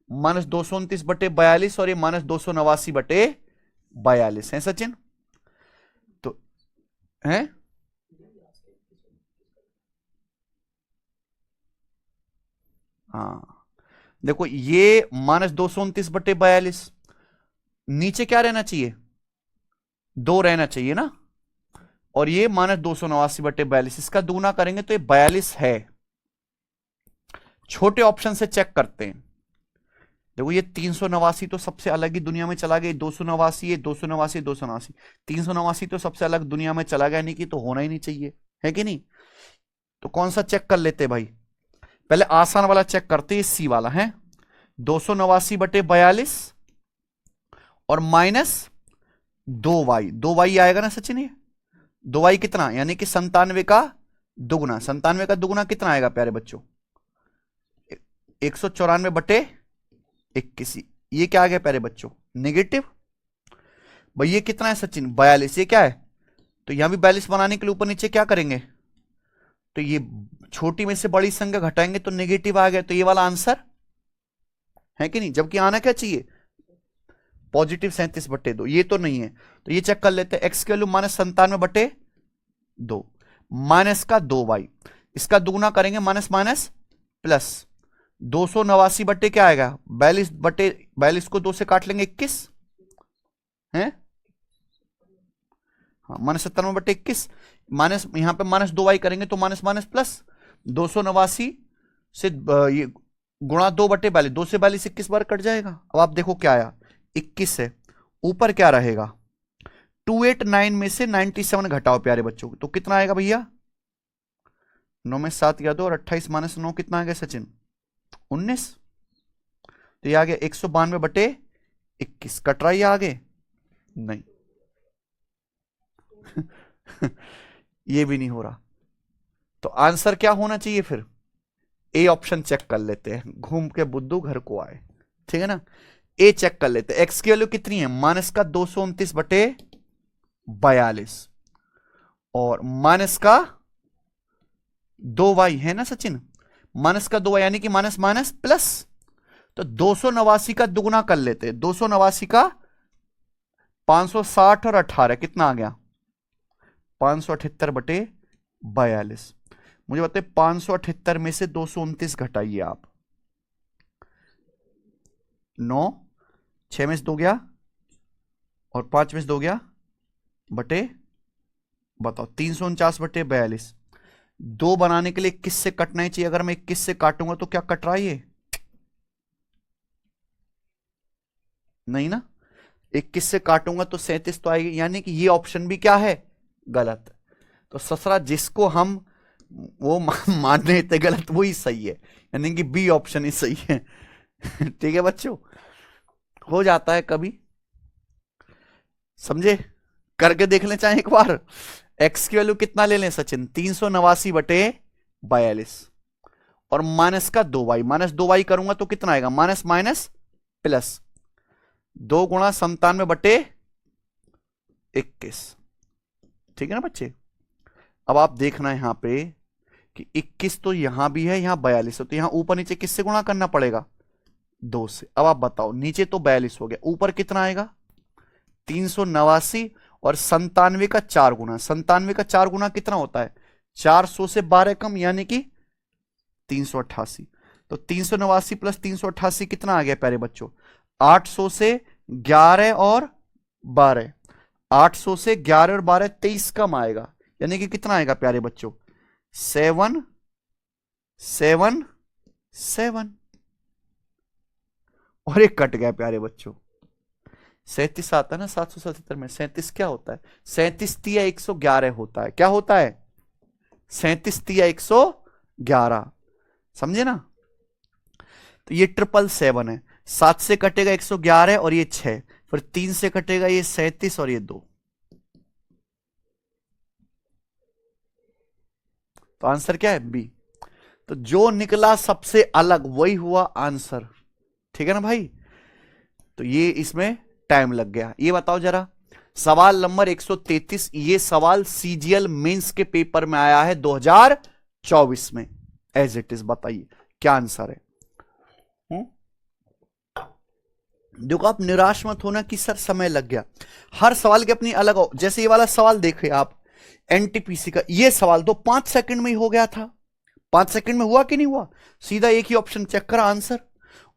S1: माइनस 229/42 और ये माइनस 289/42 है सचिन, तो है हाँ। देखो ये माइनस 229/42, नीचे क्या रहना चाहिए, 2 रहना चाहिए ना, और ये माइनस 289/42, इसका दूना करेंगे तो ये 42 है। छोटे ऑप्शन से चेक करते हैं, देखो ये 389 तो सबसे अलग ही दुनिया में चला गया, 289, ये 289, 289, 389 तो सबसे अलग दुनिया में चला गया, नहीं कि तो होना ही नहीं चाहिए, है कि नहीं। तो कौन सा चेक कर लेते भाई, पहले आसान वाला चेक करते हैं, सी वाला है, 289/42 और माइनस 2y आएगा ना सचिन, ये 2y कितना, यानी कि 97 का दुगुना, 97 का दुगुना कितना आएगा प्यारे बच्चों, 194/21। ये क्या आ गया प्यारे बच्चों, नेगेटिव। भाई ये कितना है सचिन, 42, ये क्या है, तो यहां भी 42 बनाने के लिए ऊपर नीचे क्या करेंगे, तो ये छोटी में से बड़ी संख्या घटाएंगे तो नेगेटिव आ गया, तो ये वाला आंसर है कि नहीं, जबकि आना क्या चाहिए, पॉजिटिव 37/2, ये तो नहीं है। तो ये चेक कर लेते हैं, एक्स की वैल्यू माइनस 97/2 माइनस का 2y, इसका दुगुना करेंगे, माइनस माइनस प्लस 289 बट्टे क्या आएगा, 42 को 2 से काट लेंगे 21 है, हाँ, माइनस 97/21, माइनस यहां पे माइनस 2y करेंगे तो माइनस माइनस प्लस 289 से ये गुणा 2/42, 2 से 42 21 बार कट जाएगा। अब आप देखो क्या आया, 21 है, ऊपर क्या रहेगा, 289 में से 97 घटाओ प्यारे बच्चों, तो कितना आएगा भैया, 9 में 7 या 2 और 28 माइनस 9 कितना आ गया सचिन, 19। तो ये आ गया 192/21। कट रहा है आगे, नहीं ये भी नहीं हो रहा। तो आंसर क्या होना चाहिए फिर, ए ऑप्शन चेक कर लेते हैं, घूम के बुद्धू घर को आए, ठीक है ना। ए चेक कर लेते हैं, एक्स की वैल्यू कितनी है, माइनस का 229/42 और माइनस का 2y है ना सचिन, माइनस का 2y यानी कि माइनस माइनस प्लस। तो 289 का दुगुना कर लेते हैं, 289 का 560 और 18 कितना आ गया, 578/42। मुझे बताइए 578 में से 229 घटाइए आप, 9, 6 में से 2 गया और 5 में से 2 गया बटे, बताओ 349/42। 2 बनाने के लिए 21 से कटना ही चाहिए, अगर मैं 21 से काटूंगा तो क्या कट रहा है ये, नहीं ना, 21 से काटूंगा तो 37 तो आएगी, यानी कि ये ऑप्शन भी क्या है, गलत। तो ससरा जिसको हम वो मान रहे थे गलत वही सही है, यानी कि बी ऑप्शन ही सही है। ठीक है बच्चों, हो जाता है कभी, समझे, करके देख लें चाहे एक बार। एक्स की वैल्यू कितना ले लें सचिन, 389/42 और माइनस का 2y, माइनस 2y करूंगा तो कितना आएगा, माइनस माइनस प्लस, 2 गुणा 97/21, ठीक है ना बच्चे। अब आप देखना है यहां पे कि 21 तो यहां भी है, यहां 42 है, तो यहां ऊपर नीचे किससे गुणा करना पड़ेगा, 2 से। अब आप बताओ, नीचे तो 42 हो गया, ऊपर कितना आएगा, 389 और 97 का 4 गुना, 97 का 4 गुना कितना होता है, 400 से 12 कम, यानी कि 388। तो 389 प्लस 388 कितना आ गया प्यारे बच्चों, 800 से 11 और 12, 800 से 11 और 12 23 कम आएगा, यानी कि कितना आएगा प्यारे बच्चों, 777 और एक कट गया प्यारे बच्चों, 37 आता है ना 777 में, 37 क्या होता है, 37 तिया 111 होता है, क्या होता है, 37 तिया 111, समझे ना। तो ये 777 है, 7 से कटेगा 111 और ये 6, फिर 3 से कटेगा ये 37 और ये 2, तो आंसर क्या है, बी। तो जो निकला सबसे अलग वही हुआ आंसर, ठीक है ना भाई। तो ये इसमें टाइम लग गया। ये बताओ जरा, सवाल नंबर 133, ये सवाल सीजीएल मेंस के पेपर में आया है 2024 में, एज इट इज, बताइए क्या आंसर है। देखो आप निराश मत होना कि सर समय लग गया, हर सवाल की अपनी अलग हो। जैसे ये वाला सवाल देखिए आप, एनटीपीसी का ये सवाल तो 5 सेकंड में ही हो गया था, 5 सेकंड में हुआ कि नहीं हुआ, सीधा एक ही ऑप्शन चेक करा आंसर।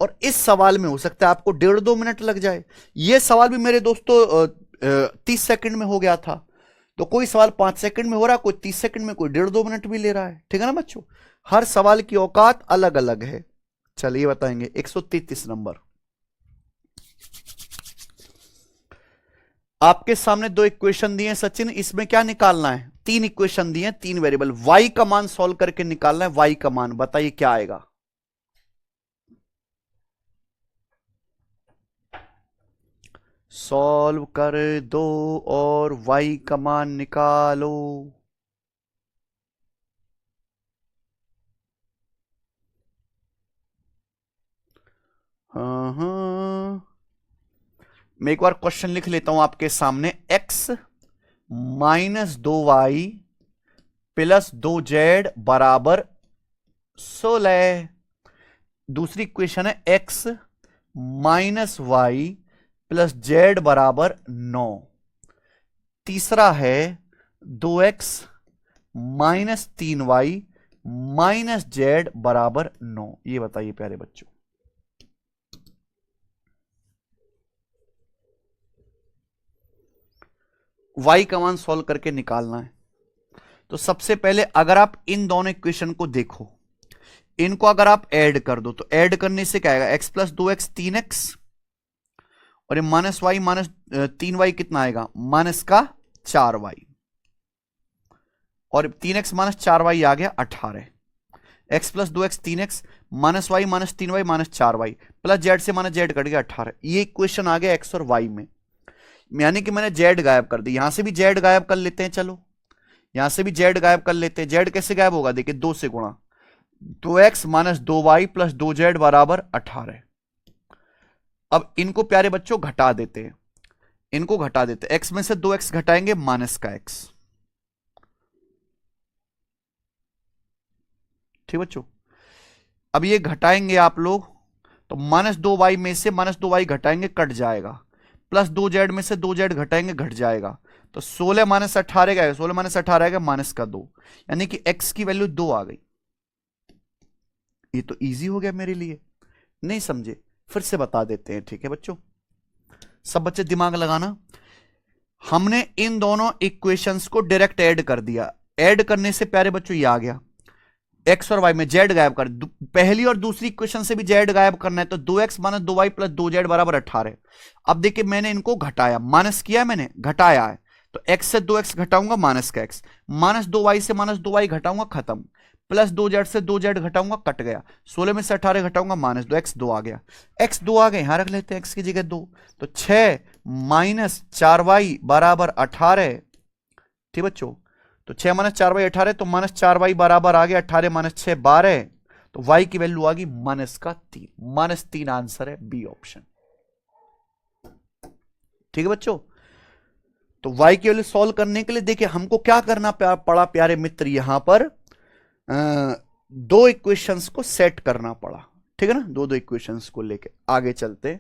S1: और इस सवाल में हो सकता है आपको 1.5-2 मिनट लग जाए। ये सवाल भी मेरे दोस्तों 30 सेकंड में हो गया था। तो कोई सवाल 5 सेकंड में हो रहा है, कोई 30 सेकंड में, कोई 1.5-2 मिनट भी ले रहा है, ठीक है ना बच्चों। हर सवाल की औकात अलग अलग है। चलिए बताएंगे 133 नंबर। आपके सामने 2 इक्वेशन दिए सचिन, इसमें क्या निकालना है, 3 इक्वेशन दिए, 3 वेरिएबल, y का मान सॉल्व करके निकालना है। y का मान बताइए क्या आएगा, सॉल्व कर दो और y का मान निकालो। हाँ, मैं एक बार क्वेश्चन लिख लेता हूं आपके सामने, x minus 2y plus 2z बराबर 16। दूसरी इक्वेशन है x minus y plus z बराबर 9। तीसरा है 2x minus 3y minus Z बराबर 9। ये बताइए प्यारे बच्चों, y का मान सॉल्व करके निकालना है। तो सबसे पहले अगर आप इन दोनों इक्वेशन को देखो, इनको अगर आप ऐड कर दो तो ऐड करने से क्या आएगा, x प्लस 2x 3x, और ये माइनस वाई माइनस 3y कितना आएगा, माइनस का 4y, और 3x माइनस 4y आ गया 18। x प्लस 2x 3x minus y minus 3y minus 4y plus z से माइनस जेड कट गया 18। ये इक्वेशन आ गया x और y में, यानी कि मैंने जेड गायब कर दी। यहां से भी जेड गायब कर लेते हैं, चलो यहां से भी जेड गायब कर लेते हैं। जेड कैसे गायब होगा, देखिए 2 से गुणा, 2x minus 2y plus 2z बराबर 18। अब इनको प्यारे बच्चों घटा देते हैं, इनको घटा देते हैं, x में से 2x घटाएंगे माइनस का x, ठीक बच्चों। अब ये घटाएंगे आप लोग तो माइनस 2y में से माइनस 2y घटाएंगे कट जाएगा, प्लस 2z में से 2z घटाएंगे घट जाएगा, तो 16 माइनस 18 का, 16 माइनस 18 आएगा माइनस का 2, यानी कि x की वैल्यू 2 आ गई। ये तो इजी हो गया मेरे लिए, नहीं समझे फिर से बता देते हैं, ठीक है बच्चों। सब बच्चे दिमाग लगाना, हमने इन दोनों इक्वेशंस को डायरेक्ट ऐड कर दिया। ऐड करने से प्यारे बच्चों ये आ गया, x और y में जेड गायब कर, पहली और दूसरी इक्वेशन से भी जेड गायब करना है, तो 2x minus 2y plus 2z बराबर 18। अब देखिए मैंने इनको घटाया, माइनस किया है मैंने, घटाया है, तो x से 2x घटाऊंगा माइनस का x, माइनस 2y से माइनस 2y घटाऊंगा खत्म, प्लस 2z से 2z घटाऊंगा कट गया, 16 में से 18 घटाऊंगा माइनस 2, x 2 आ गया, x 2 आ गए, यहां रख लेते हैं x की जगह 2, तो 6 माइनस 4y बराबर 18, ठीक बच्चों। तो 6 माइनस 4y 18, तो माइनस 4y बराबर आ गया 18 माइनस 6 12, तो y की वैल्यू आ गई माइनस का 3, माइनस 3 आंसर है बी ऑप्शन, ठीक है बच्चों। तो y की वैल्यू सॉल्व करने के लिए देखिए हमको क्या करना पड़ा प्यारे मित्र, यहां पर दो इक्वेशंस को सेट करना पड़ा, ठीक है ना, दो इक्वेशंस को लेके आगे चलते।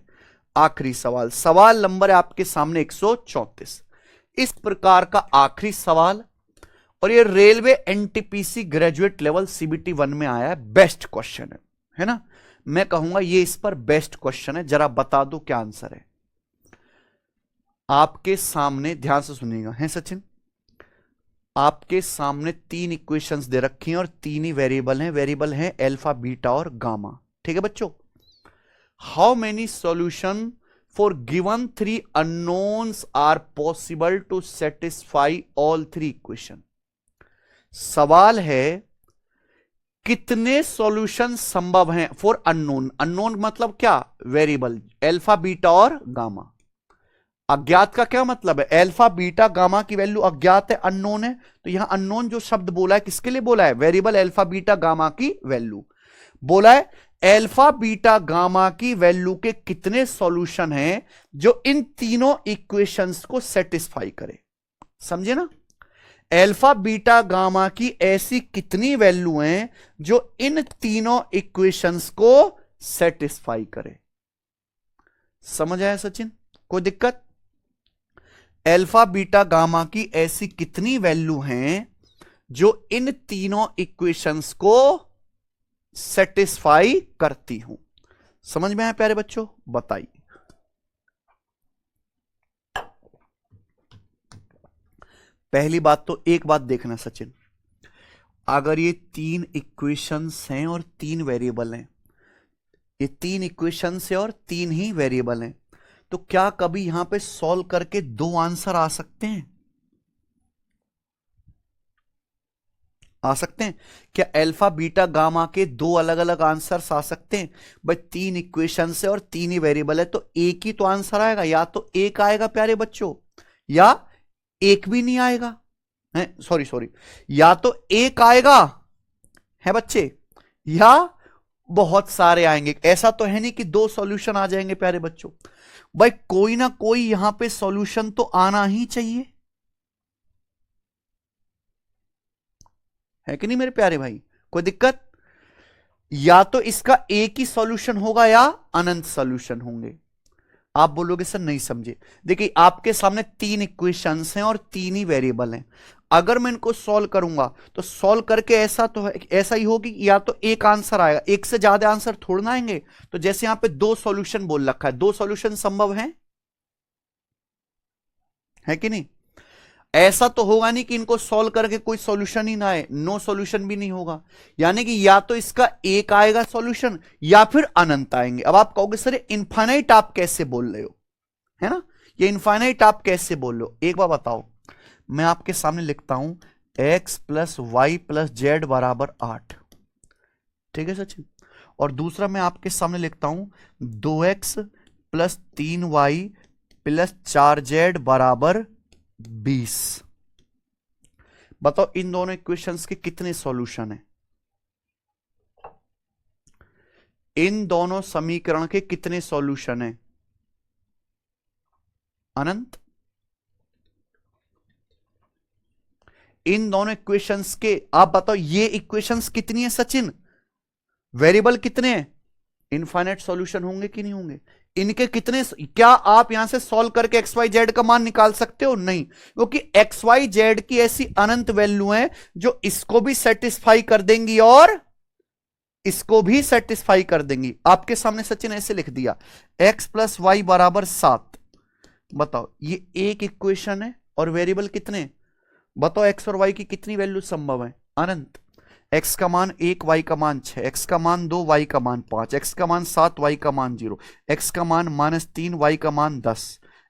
S1: आखिरी सवाल, सवाल नंबर है आपके सामने 134, इस प्रकार का आखिरी सवाल, और ये railway NTPC graduate level CBT 1 में आया है, बेस्ट क्वेश्चन है ना, मैं कहूंगा ये इस पर बेस्ट क्वेश्चन है। जरा बता दो क्या आंसर है आपके सामने, ध्यान से सुनिएगा, है सचिन, आपके सामने 3 इक्वेशंस दे रखी हैं और 3 ही वेरिएबल हैं, वेरिएबल हैं अल्फा बीटा और गामा, ठीक है बच्चों। How many solution for given 3 unknowns are possible to satisfy all 3 equation. सवाल है कितने सॉल्यूशन संभव हैं फॉर अननोन, अननोन मतलब क्या, वेरिएबल अल्फा बीटा और गामा। अज्ञात का क्या मतलब है, अल्फा बीटा गामा की वैल्यू अज्ञात है, अननोन है, तो यहां अननोन जो शब्द बोला है किसके लिए बोला है, वेरिएबल अल्फा बीटा गामा की वैल्यू बोला है। अल्फा बीटा गामा की वैल्यू के कितने सॉल्यूशन हैं जो इन तीनों इक्वेशंस को सेटिस्फाई करे, समझे ना। अल्फा बीटा गामा की ऐसी कितनी वैल्यू हैं जो इन तीनों इक्वेशंस को सेटिस्फाई करे, समझ आया सचिन, कोई दिक्कत। अल्फा बीटा गामा की ऐसी कितनी वैल्यू हैं जो इन तीनों इक्वेशंस को सेटिस्फाई करती हूं, समझ में आया प्यारे बच्चों, बताइए। पहली बात तो एक बात देखना सचिन, अगर ये 3 इक्वेशंस हैं और 3 वेरिएबल हैं, ये 3 इक्वेशंस हैं और 3 ही वेरिएबल हैं, तो क्या कभी यहां पे सॉल्व करके 2 आंसर आ सकते हैं, आ सकते हैं क्या, अल्फा बीटा गामा के 2 अलग अलग आंसर्स आ सकते हैं भाई, 3 इक्वेशन से और 3 ही वेरिएबल है, तो एक ही तो आंसर आएगा, या तो एक आएगा प्यारे बच्चों या एक भी नहीं आएगा, है सॉरी, या तो एक आएगा है बच्चे या बहुत सारे आएंगे, ऐसा तो है नहीं कि 2 सॉल्यूशन आ जाएंगे प्यारे बच्चों, भाई कोई ना कोई यहां पे सॉल्यूशन तो आना ही चाहिए, है कि नहीं मेरे प्यारे भाई, कोई दिक्कत। या तो इसका एक ही सॉल्यूशन होगा या अनंत सॉल्यूशन होंगे। आप बोलोगे सर नहीं समझे, देखिए आपके सामने 3 इक्वेशंस हैं और 3 ही वेरिएबल हैं, अगर मैं इनको सॉल्व करूंगा तो सॉल्व करके ऐसा तो ऐसा ही होगी, या तो एक आंसर आएगा, एक से ज्यादा आंसर थोड़ा ना आएंगे, तो जैसे यहां पे 2 सॉल्यूशन बोल रखा है, 2 सॉल्यूशन संभव है कि नहीं। ऐसा तो होगा नहीं कि इनको सॉल्व करके कोई सॉल्यूशन ही ना आए, नो सॉल्यूशन भी नहीं होगा। यानी कि या तो इसका एक आएगा सॉल्यूशन या फिर अनंत आएंगे। अब आप कहोगे सर इनफाइनाइट आप कैसे बोल रहे हो, है ना, ये इनफाइनाइट आप कैसे बोल रहे हो, एक बार बताओ। मैं आपके सामने लिखता हूं x plus y plus z बराबर 8, ठीक है सचिन। और दूसरा मैं आपके सामने लिखता हूं 2x plus 3y plus 4z बराबर 20। बताओ इन दोनों इक्वेशंस के कितने सॉल्यूशन है, इन दोनों समीकरण के कितने सॉल्यूशन है, अनंत। इन दोनों इक्वेशंस के आप बताओ ये इक्वेशंस कितनी है सचिन, वेरिएबल कितने हैं, इनफाइनाइट सॉल्यूशन होंगे कि नहीं होंगे, इनके कितने, क्या आप यहां से सॉल्व करके एक्स वाई जेड का मान निकाल सकते हो, नहीं, क्योंकि एक्स वाई जेड की ऐसी अनंत वैल्यू है जो इसको भी सेटिस्फाई कर देंगी और इसको भी सेटिस्फाई कर देंगी। आपके सामने सचिन ऐसे लिख दिया x प्लस वाई बराबर 7। बताओ ये एक इक्वेशन है और वेरिएबल कितने, बताओ x और y की कितनी वैल्यू संभव है, अनंत। x का मान 1, y का मान 6, x का मान 2, y का मान 5, x का मान 7, y का मान 0, x का मान -3, y का मान 10।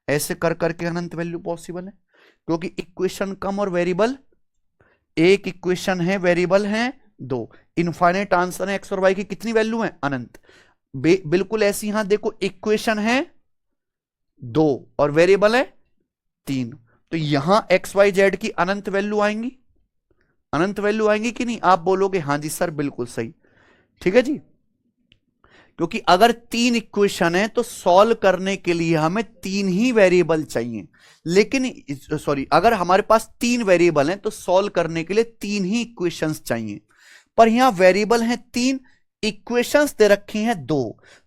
S1: ऐसे कर करके अनंत वैल्यू पॉसिबल है, क्योंकि इक्वेशन कम और वेरिएबल एक, इक्वेशन है वेरिएबल है दो, इनफाइनाइट आंसर है एक्स और वाई की कितनी वैल्यू है, अनंत। बिल्कुल ऐसी यहां देखो इक्वेशन है दो और वेरिएबल है 3, तो यहां एक्स वाई जेड की अनंत वैल्यू आएंगी, अनंत वैल्यू आएंगी कि नहीं, आप बोलोगे हाँ जी सर बिल्कुल सही, ठीक है जी। क्योंकि अगर 3 इक्वेशन है तो सॉल्व करने के लिए हमें 3 ही वेरिएबल चाहिए, लेकिन सॉरी अगर हमारे पास 3 वेरिएबल हैं तो सॉल्व करने के लिए 3 ही इक्वेशंस चाहिए, पर यहां वेरिएबल हैं 3, इक्वेशंस दे रखी हैं 2,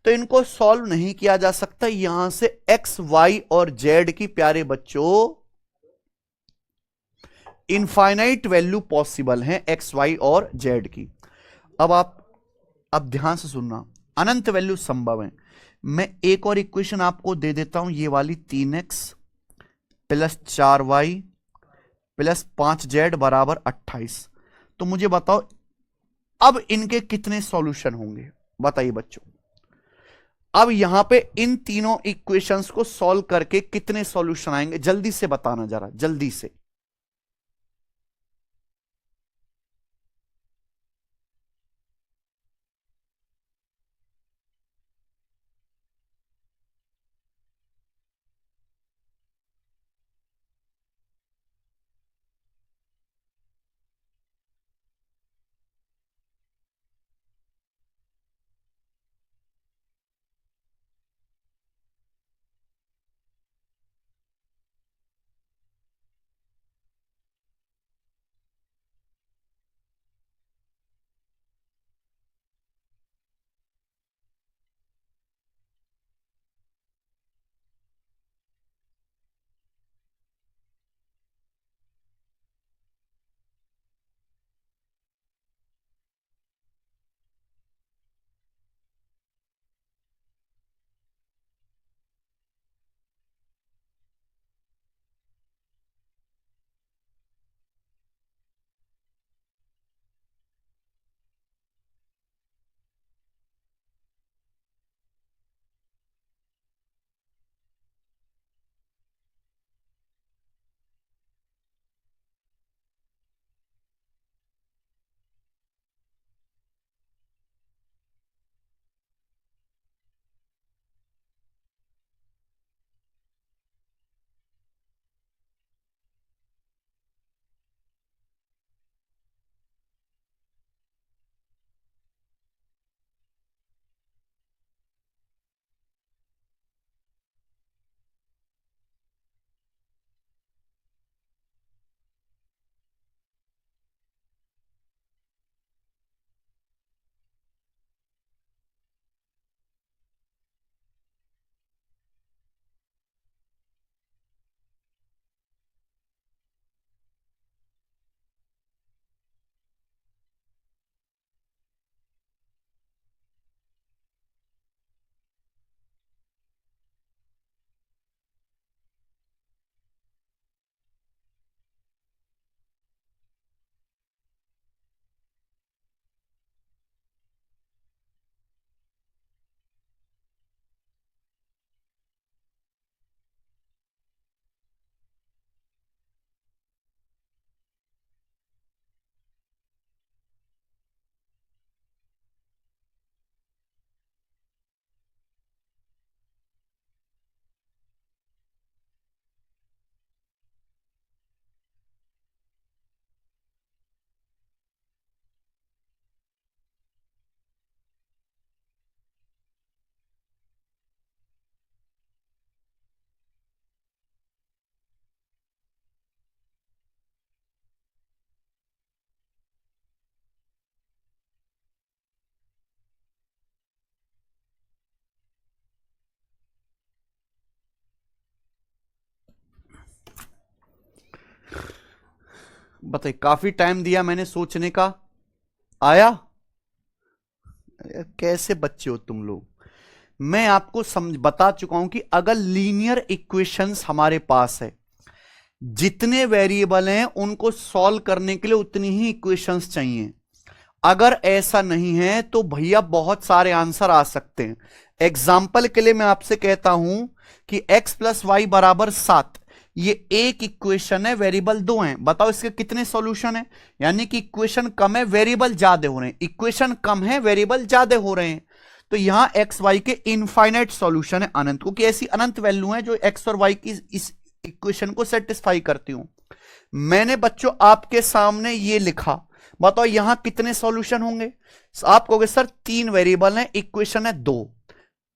S1: तो इनको सॉल्व नहीं किया जा सकता। यहां से एक्स वाई और जेड की प्यारे बच्चों इनफाइनाइट वैल्यू पॉसिबल है एक्स वाई और जेड की। अब आप अब ध्यान से सुनना, अनंत वैल्यू संभव है। मैं एक और इक्वेशन आपको दे देता हूं, ये वाली 3x plus 4y plus 5z बराबर 28। तो मुझे बताओ अब इनके कितने सॉल्यूशन होंगे, बताइए बच्चों। अब यहां पे इन तीनों इक्वेशंस को सॉल्व करके कितने सॉल्यूशन आएंगे, जल्दी से बताना जरा जल्दी से। बताइए, काफी टाइम दिया मैंने सोचने का, आया? कैसे बच्चे हो तुम लोग। मैं आपको बता चुका हूं कि अगर लीनियर इक्वेशंस हमारे पास है, जितने वेरिएबल हैं उनको सॉल्व करने के लिए उतनी ही इक्वेशंस चाहिए। अगर ऐसा नहीं है तो भैया बहुत सारे आंसर आ सकते हैं। एग्जाम्पल के लिए मैं आपसे कहता हूं कि x प्लस वाई बराबर 7, ये एक इक्वेशन है, वेरिएबल 2 हैं। बताओ इसके कितने सॉल्यूशन है? यानी कि इक्वेशन कम है, वेरिएबल ज्यादा हो रहे हैं। इक्वेशन कम है, वेरिएबल ज्यादा हो रहे हैं। तो यहां एक्स वाई के इनफाइनाइट सॉल्यूशन है, अनंत, क्योंकि ऐसी अनंत वैल्यू है जो एक्स और वाई की इस इक्वेशन को सेटिस्फाई करती हूं। मैंने बच्चों आपके सामने ये लिखा, बताओ यहां कितने सॉल्यूशन होंगे? आप कहोगे सर 3 वेरिएबल है, इक्वेशन है 2,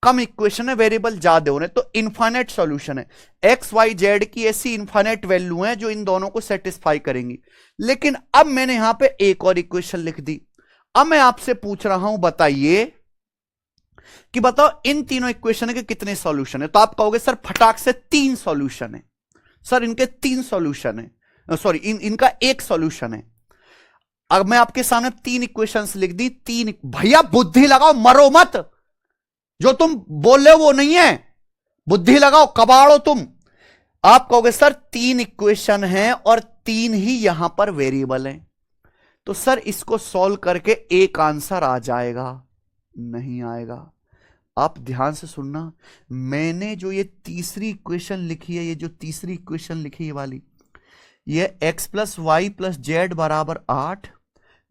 S1: कम इक्वेशन है, वेरिएबल ज्यादा हो रहे, तो इनफाइनाइट सॉल्यूशन है। एक्स वाई जेड की ऐसी इनफाइनाइट वैल्यू है जो इन दोनों को सेटिस्फाई करेंगी। लेकिन अब मैंने यहां पे एक और इक्वेशन लिख दी। अब मैं आपसे पूछ रहा हूं, बताइए कि बताओ इन तीनों इक्वेशन के कितने सॉल्यूशन है? तो आप कहोगे सर फटाक से 3 सॉल्यूशन है। सर इनके 3 सॉल्यूशन है, सॉरी इनका एक सॉल्यूशन है। अब मैं आपके सामने 3 इक्वेशंस लिख दी, 3। भैया बुद्धि लगाओ, मरो मत। जो तुम बोल रहे हो वो नहीं है, बुद्धि लगाओ, कबाड़ो तुम। आप कहोगे सर 3 इक्वेशन है और 3 ही यहां पर वेरिएबल है, तो सर इसको सॉल्व करके एक आंसर आ जाएगा? नहीं आएगा। आप ध्यान से सुनना, मैंने जो ये तीसरी इक्वेशन लिखी है, ये जो तीसरी इक्वेशन लिखी है वाली, ये x plus y plus z बराबर 8,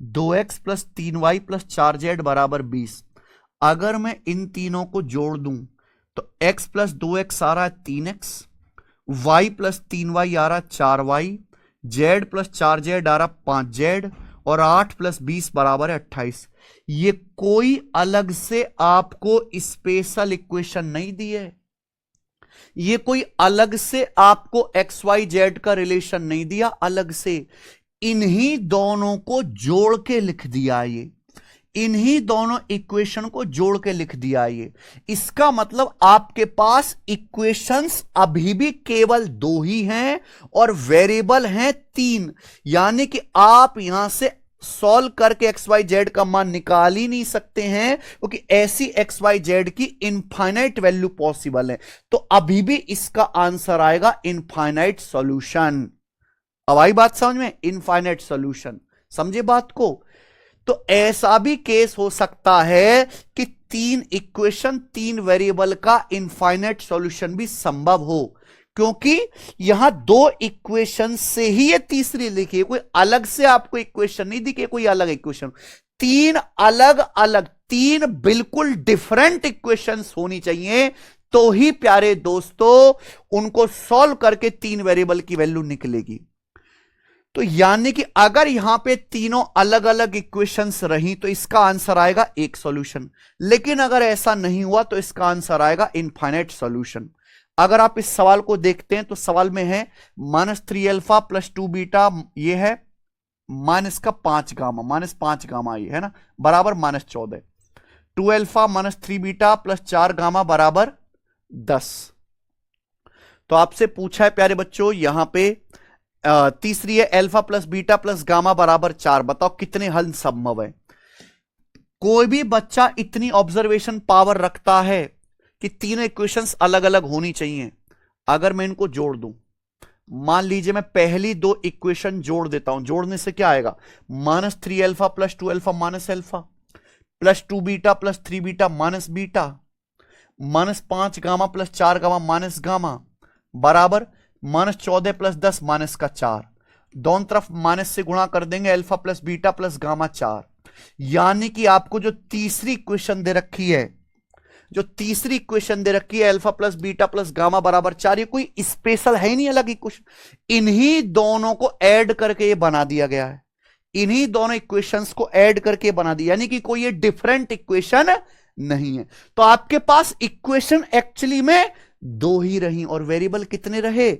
S1: 2x plus 3y plus 4z बराबर 20। अगर मैं इन तीनों को जोड़ दूं तो x प्लस 2x आ रहा है 3x, y प्लस 3y आ रहा है 4y, z प्लस 4z आ रहा 5z, और 8 प्लस 20 बराबर है 28। ये कोई अलग से आपको स्पेशल इक्वेशन नहीं दी है, ये कोई अलग से आपको एक्स वाई जेड का रिलेशन नहीं दिया अलग से, इन्हीं दोनों को जोड़ के लिख दिया। ये इन्हीं दोनों इक्वेशन को जोड़ के लिख दिया। ये इसका मतलब आपके पास इक्वेशंस अभी भी केवल 2 ही हैं और वेरिएबल हैं 3। यानी कि आप यहां से सॉल्व करके एक्स वाई जेड का मान निकाल ही नहीं सकते हैं, क्योंकि ऐसी एक्स वाई जेड की इनफाइनाइट वैल्यू पॉसिबल है। तो अभी भी इसका आंसर आएगा इनफाइनाइट सॉल्यूशन। अब आई बात समझ में? इनफाइनाइट सॉल्यूशन, समझे बात को? तो ऐसा भी केस हो सकता है कि 3 इक्वेशन 3 वेरिएबल का इनफाइनाइट सॉल्यूशन भी संभव हो, क्योंकि यहां 2 इक्वेशन से ही ये तीसरी लिखी है। कोई अलग से आपको इक्वेशन नहीं दिखे, कोई अलग इक्वेशन। 3 अलग अलग, 3 बिल्कुल डिफरेंट इक्वेशंस होनी चाहिए, तो ही प्यारे दोस्तों उनको सॉल्व करके 3 वेरिएबल की वैल्यू निकलेगी। तो यानी कि अगर यहां पे तीनों अलग अलग इक्वेशंस रही तो इसका आंसर आएगा एक सॉल्यूशन, लेकिन अगर ऐसा नहीं हुआ तो इसका आंसर आएगा इनफाइनाइट सॉल्यूशन। अगर आप इस सवाल को देखते हैं तो सवाल में है -3 अल्फा प्लस 2 बीटा, ये है माइनस का 5 गामा, -5 गामा ये है ना, बराबर -14। 2 अल्फा -3 बीटा प्लस 4 गामा बराबर 10। तो आपसे पूछा है प्यारे बच्चों, यहां पे तीसरी है alpha plus beta plus gamma बराबर 4। बताओ कितने हल संभव है? कोई भी बच्चा इतनी ऑब्जर्वेशन पावर रखता है कि तीनों इक्वेशंस अलग अलग होनी चाहिए। अगर मैं इनको जोड़ दूं, मान लीजिए मैं पहली 2 इक्वेशन जोड़ देता हूं, जोड़ने से क्या आएगा? -3 alpha plus 2 alpha minus alpha plus 2 beta plus 3 beta minus beta -5 gamma plus 4 gamma minus gamma बराबर -14 प्लस 10 माइनस का 4। दोनों तरफ माइनस से गुणा कर देंगे, alpha plus beta plus gamma 4। यानी कि आपको जो तीसरी इक्वेशन दे रखी है, जो तीसरी इक्वेशन दे रखी है alpha plus beta plus gamma बराबर 4, ये कोई स्पेशल है ही नहीं, अलग इक्वेशन। इन्हीं दोनों को ऐड करके ये बना दिया गया है, इन्हीं दोनों इक्वेशंस को ऐड करके बना दिया, यानी कि कोई ये डिफरेंट इक्वेशन नहीं है। तो आपके पास इक्वेशन एक्चुअली में 2 ही रही और वेरिएबल कितने रहे?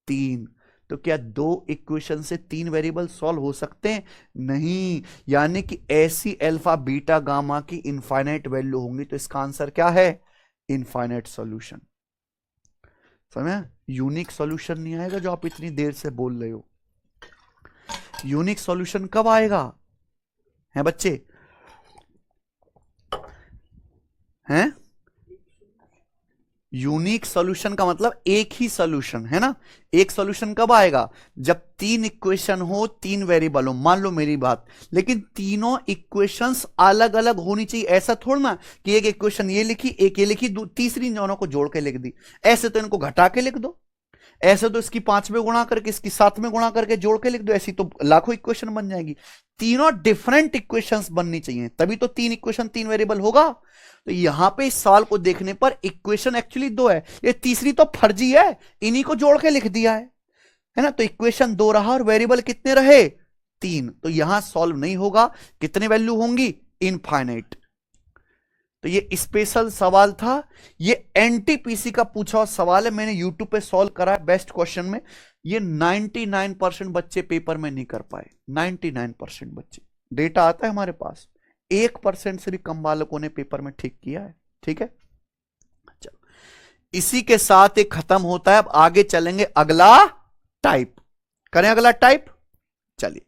S1: 3। तो क्या 2 इक्वेशन से 3 वेरिएबल सॉल्व हो सकते हैं? नहीं। यानी कि ऐसी अल्फा बीटा गामा की इनफाइनाइट वैल्यू होंगी, तो इसका आंसर क्या है? Infinite solution. समझ? यूनिक सॉल्यूशन नहीं आएगा जो आप इतनी देर से बोल रहे हो। यूनिक सॉल्यूशन कब आएगा? हैं बच्चे? हैं? यूनिक सॉल्यूशन का मतलब एक ही सॉल्यूशन है ना। एक सॉल्यूशन कब आएगा? जब तीन इक्वेशन हो, तीन वेरिएबल हो। मान लो मेरी बात, लेकिन तीनों इक्वेशंस अलग अलग होनी चाहिए। ऐसा थोड़ा ना कि एक इक्वेशन ये लिखी, एक ये लिखी, तीसरी दोनों को जोड़ के लिख दी। ऐसे तो इनको घटा के लिख दो, ऐसे तो इसकी 5 में गुणा करके, इसकी 7 में गुणा करके जोड़ के लिख दो। ऐसी तो लाखों इक्वेशन बन जाएगी। तीनों डिफरेंट इक्वेशंस बननी चाहिए, तभी तो तीन इक्वेशन तीन वेरिएबल होगा। तो यहां पे इस सवाल को देखने पर इक्वेशन एक्चुअली दो है, ये तीसरी तो फर्जी है, इन्हीं को जोड़ के लिख दिया है ना। तो इक्वेशन दो रहा और वेरिएबल कितने रहे? तीन। तो यहां सॉल्व नहीं होगा। कितने वैल्यू होंगी? इनफाइनाइट। तो ये स्पेशल सवाल था, ये एनटीपीसी का पूछा हुआ सवाल है, मैंने यूट्यूब पे सॉल्व करा है बेस्ट क्वेश्चन में। ये 99% बच्चे पेपर में नहीं कर पाए। 99% बच्चे, डेटा आता है हमारे पास, 1% से भी कम बालकों ने पेपर में ठीक किया है। ठीक है, चलो इसी के साथ एक खत्म होता है। अब आगे चलेंगे, अगला टाइप करें। अगला टाइप, चलिए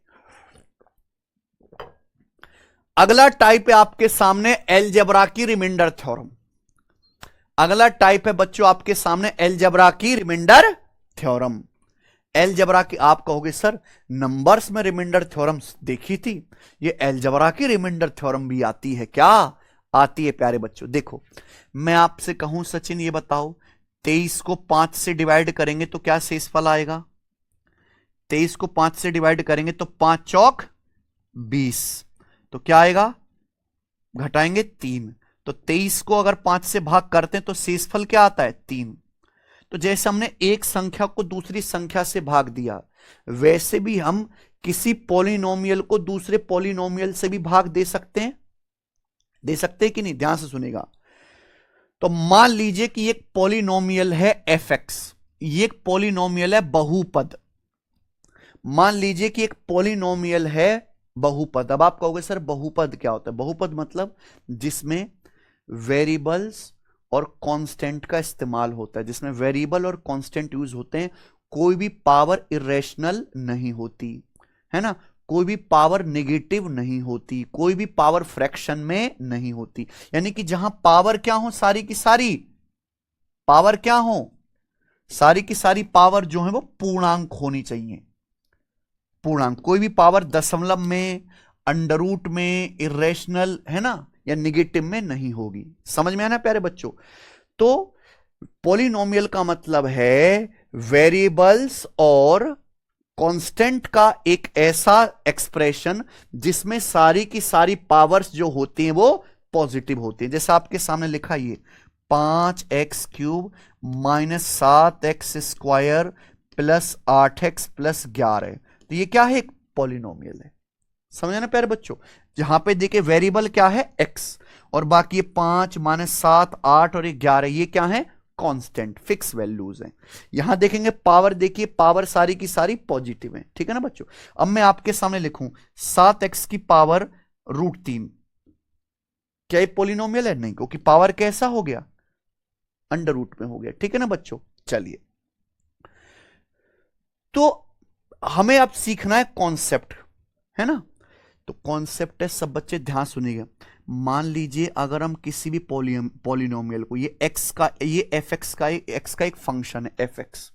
S1: अगला टाइप है आपके सामने अलजेब्रा की रिमाइंडर थ्योरम। अगला टाइप है बच्चों आपके सामने अलजेब्रा की रिमाइंडर थ्योरम। अलजेब्रा की आप कहोगे सर नंबर्स में रिमाइंडर थ्योरम देखी थी, ये अलजेब्रा की रिमाइंडर थ्योरम भी आती है क्या? आती है प्यारे बच्चों। देखो मैं आपसे कहूं सचिन ये बताओ, 23 को 5 से डिवाइड करेंगे तो क्या शेषफल आएगा? 23 को 5 से डिवाइड करेंगे तो 5 चौक 20, तो क्या आएगा? घटाएंगे 3। तो 23 को अगर 5 से भाग करते हैं तो शेषफल क्या आता है? 3। तो जैसे हमने एक संख्या को दूसरी संख्या से भाग दिया, वैसे भी हम किसी पॉलिनोमियल को दूसरे पॉलिनोमियल से भी भाग दे सकते हैं। दे सकते हैं कि नहीं? ध्यान से सुनेगा। तो मान लीजिए कि एक पॉलिनोमियल है fx, ये एक पॉलिनोमियल है बहुपद। मान लीजिए कि एक पॉलिनोमियल है बहुपद। अब आप कहोगे सर बहुपद क्या होता है? बहुपद मतलब जिसमें वेरिएबल्स और कांस्टेंट का इस्तेमाल होता है, जिसमें वेरिएबल और कांस्टेंट यूज होते हैं। कोई भी पावर इरेशनल नहीं होती है ना, कोई भी पावर नेगेटिव नहीं होती, कोई भी पावर फ्रैक्शन में नहीं होती। यानी कि जहां पावर क्या हो, सारी की सारी पावर क्या हो, सारी की सारी पावर जो है वो पूर्णांक होनी चाहिए। पूर्णांक, कोई भी पावर दशमलव में, अंडर रूट में, इरेशनल है ना, या निगेटिव में नहीं होगी। समझ में आना प्यारे बच्चों? तो पॉलिनोमियल का मतलब है वेरिएबल्स और कांस्टेंट का एक ऐसा एक्सप्रेशन जिसमें सारी की सारी पावर्स जो होती हैं वो पॉजिटिव होती है। जैसे आपके सामने लिखा ये 5x³ - 7x² + 8x + 11, तो ये क्या है? एक पॉलिनोमियल है। समझे ना प्यारे बच्चों? जहां पे देखिए वेरिएबल क्या है? x, और बाकी ये 5 - 7, 8 और 11 ये क्या है? कांस्टेंट, फिक्स वैल्यूज हैं। यहां देखेंगे पावर, देखिए पावर सारी की सारी पॉजिटिव है। ठीक है ना बच्चों? अब मैं आपके सामने लिखूं 7x⁻√3, क्या ये पॉलिनोमियल है? नहीं, क्योंकि पावर कैसा हो गया? अंडर रूट में हो गया। ठीक है ना बच्चों? चलिए, तो हमें अब सीखना है कॉन्सेप्ट, है ना। तो कॉन्सेप्ट है, सब बच्चे ध्यान सुनिएगा। मान लीजिए अगर हम किसी भी पॉलिनोमियल को, ये x का, ये fx का, x का एक फंक्शन है, fx,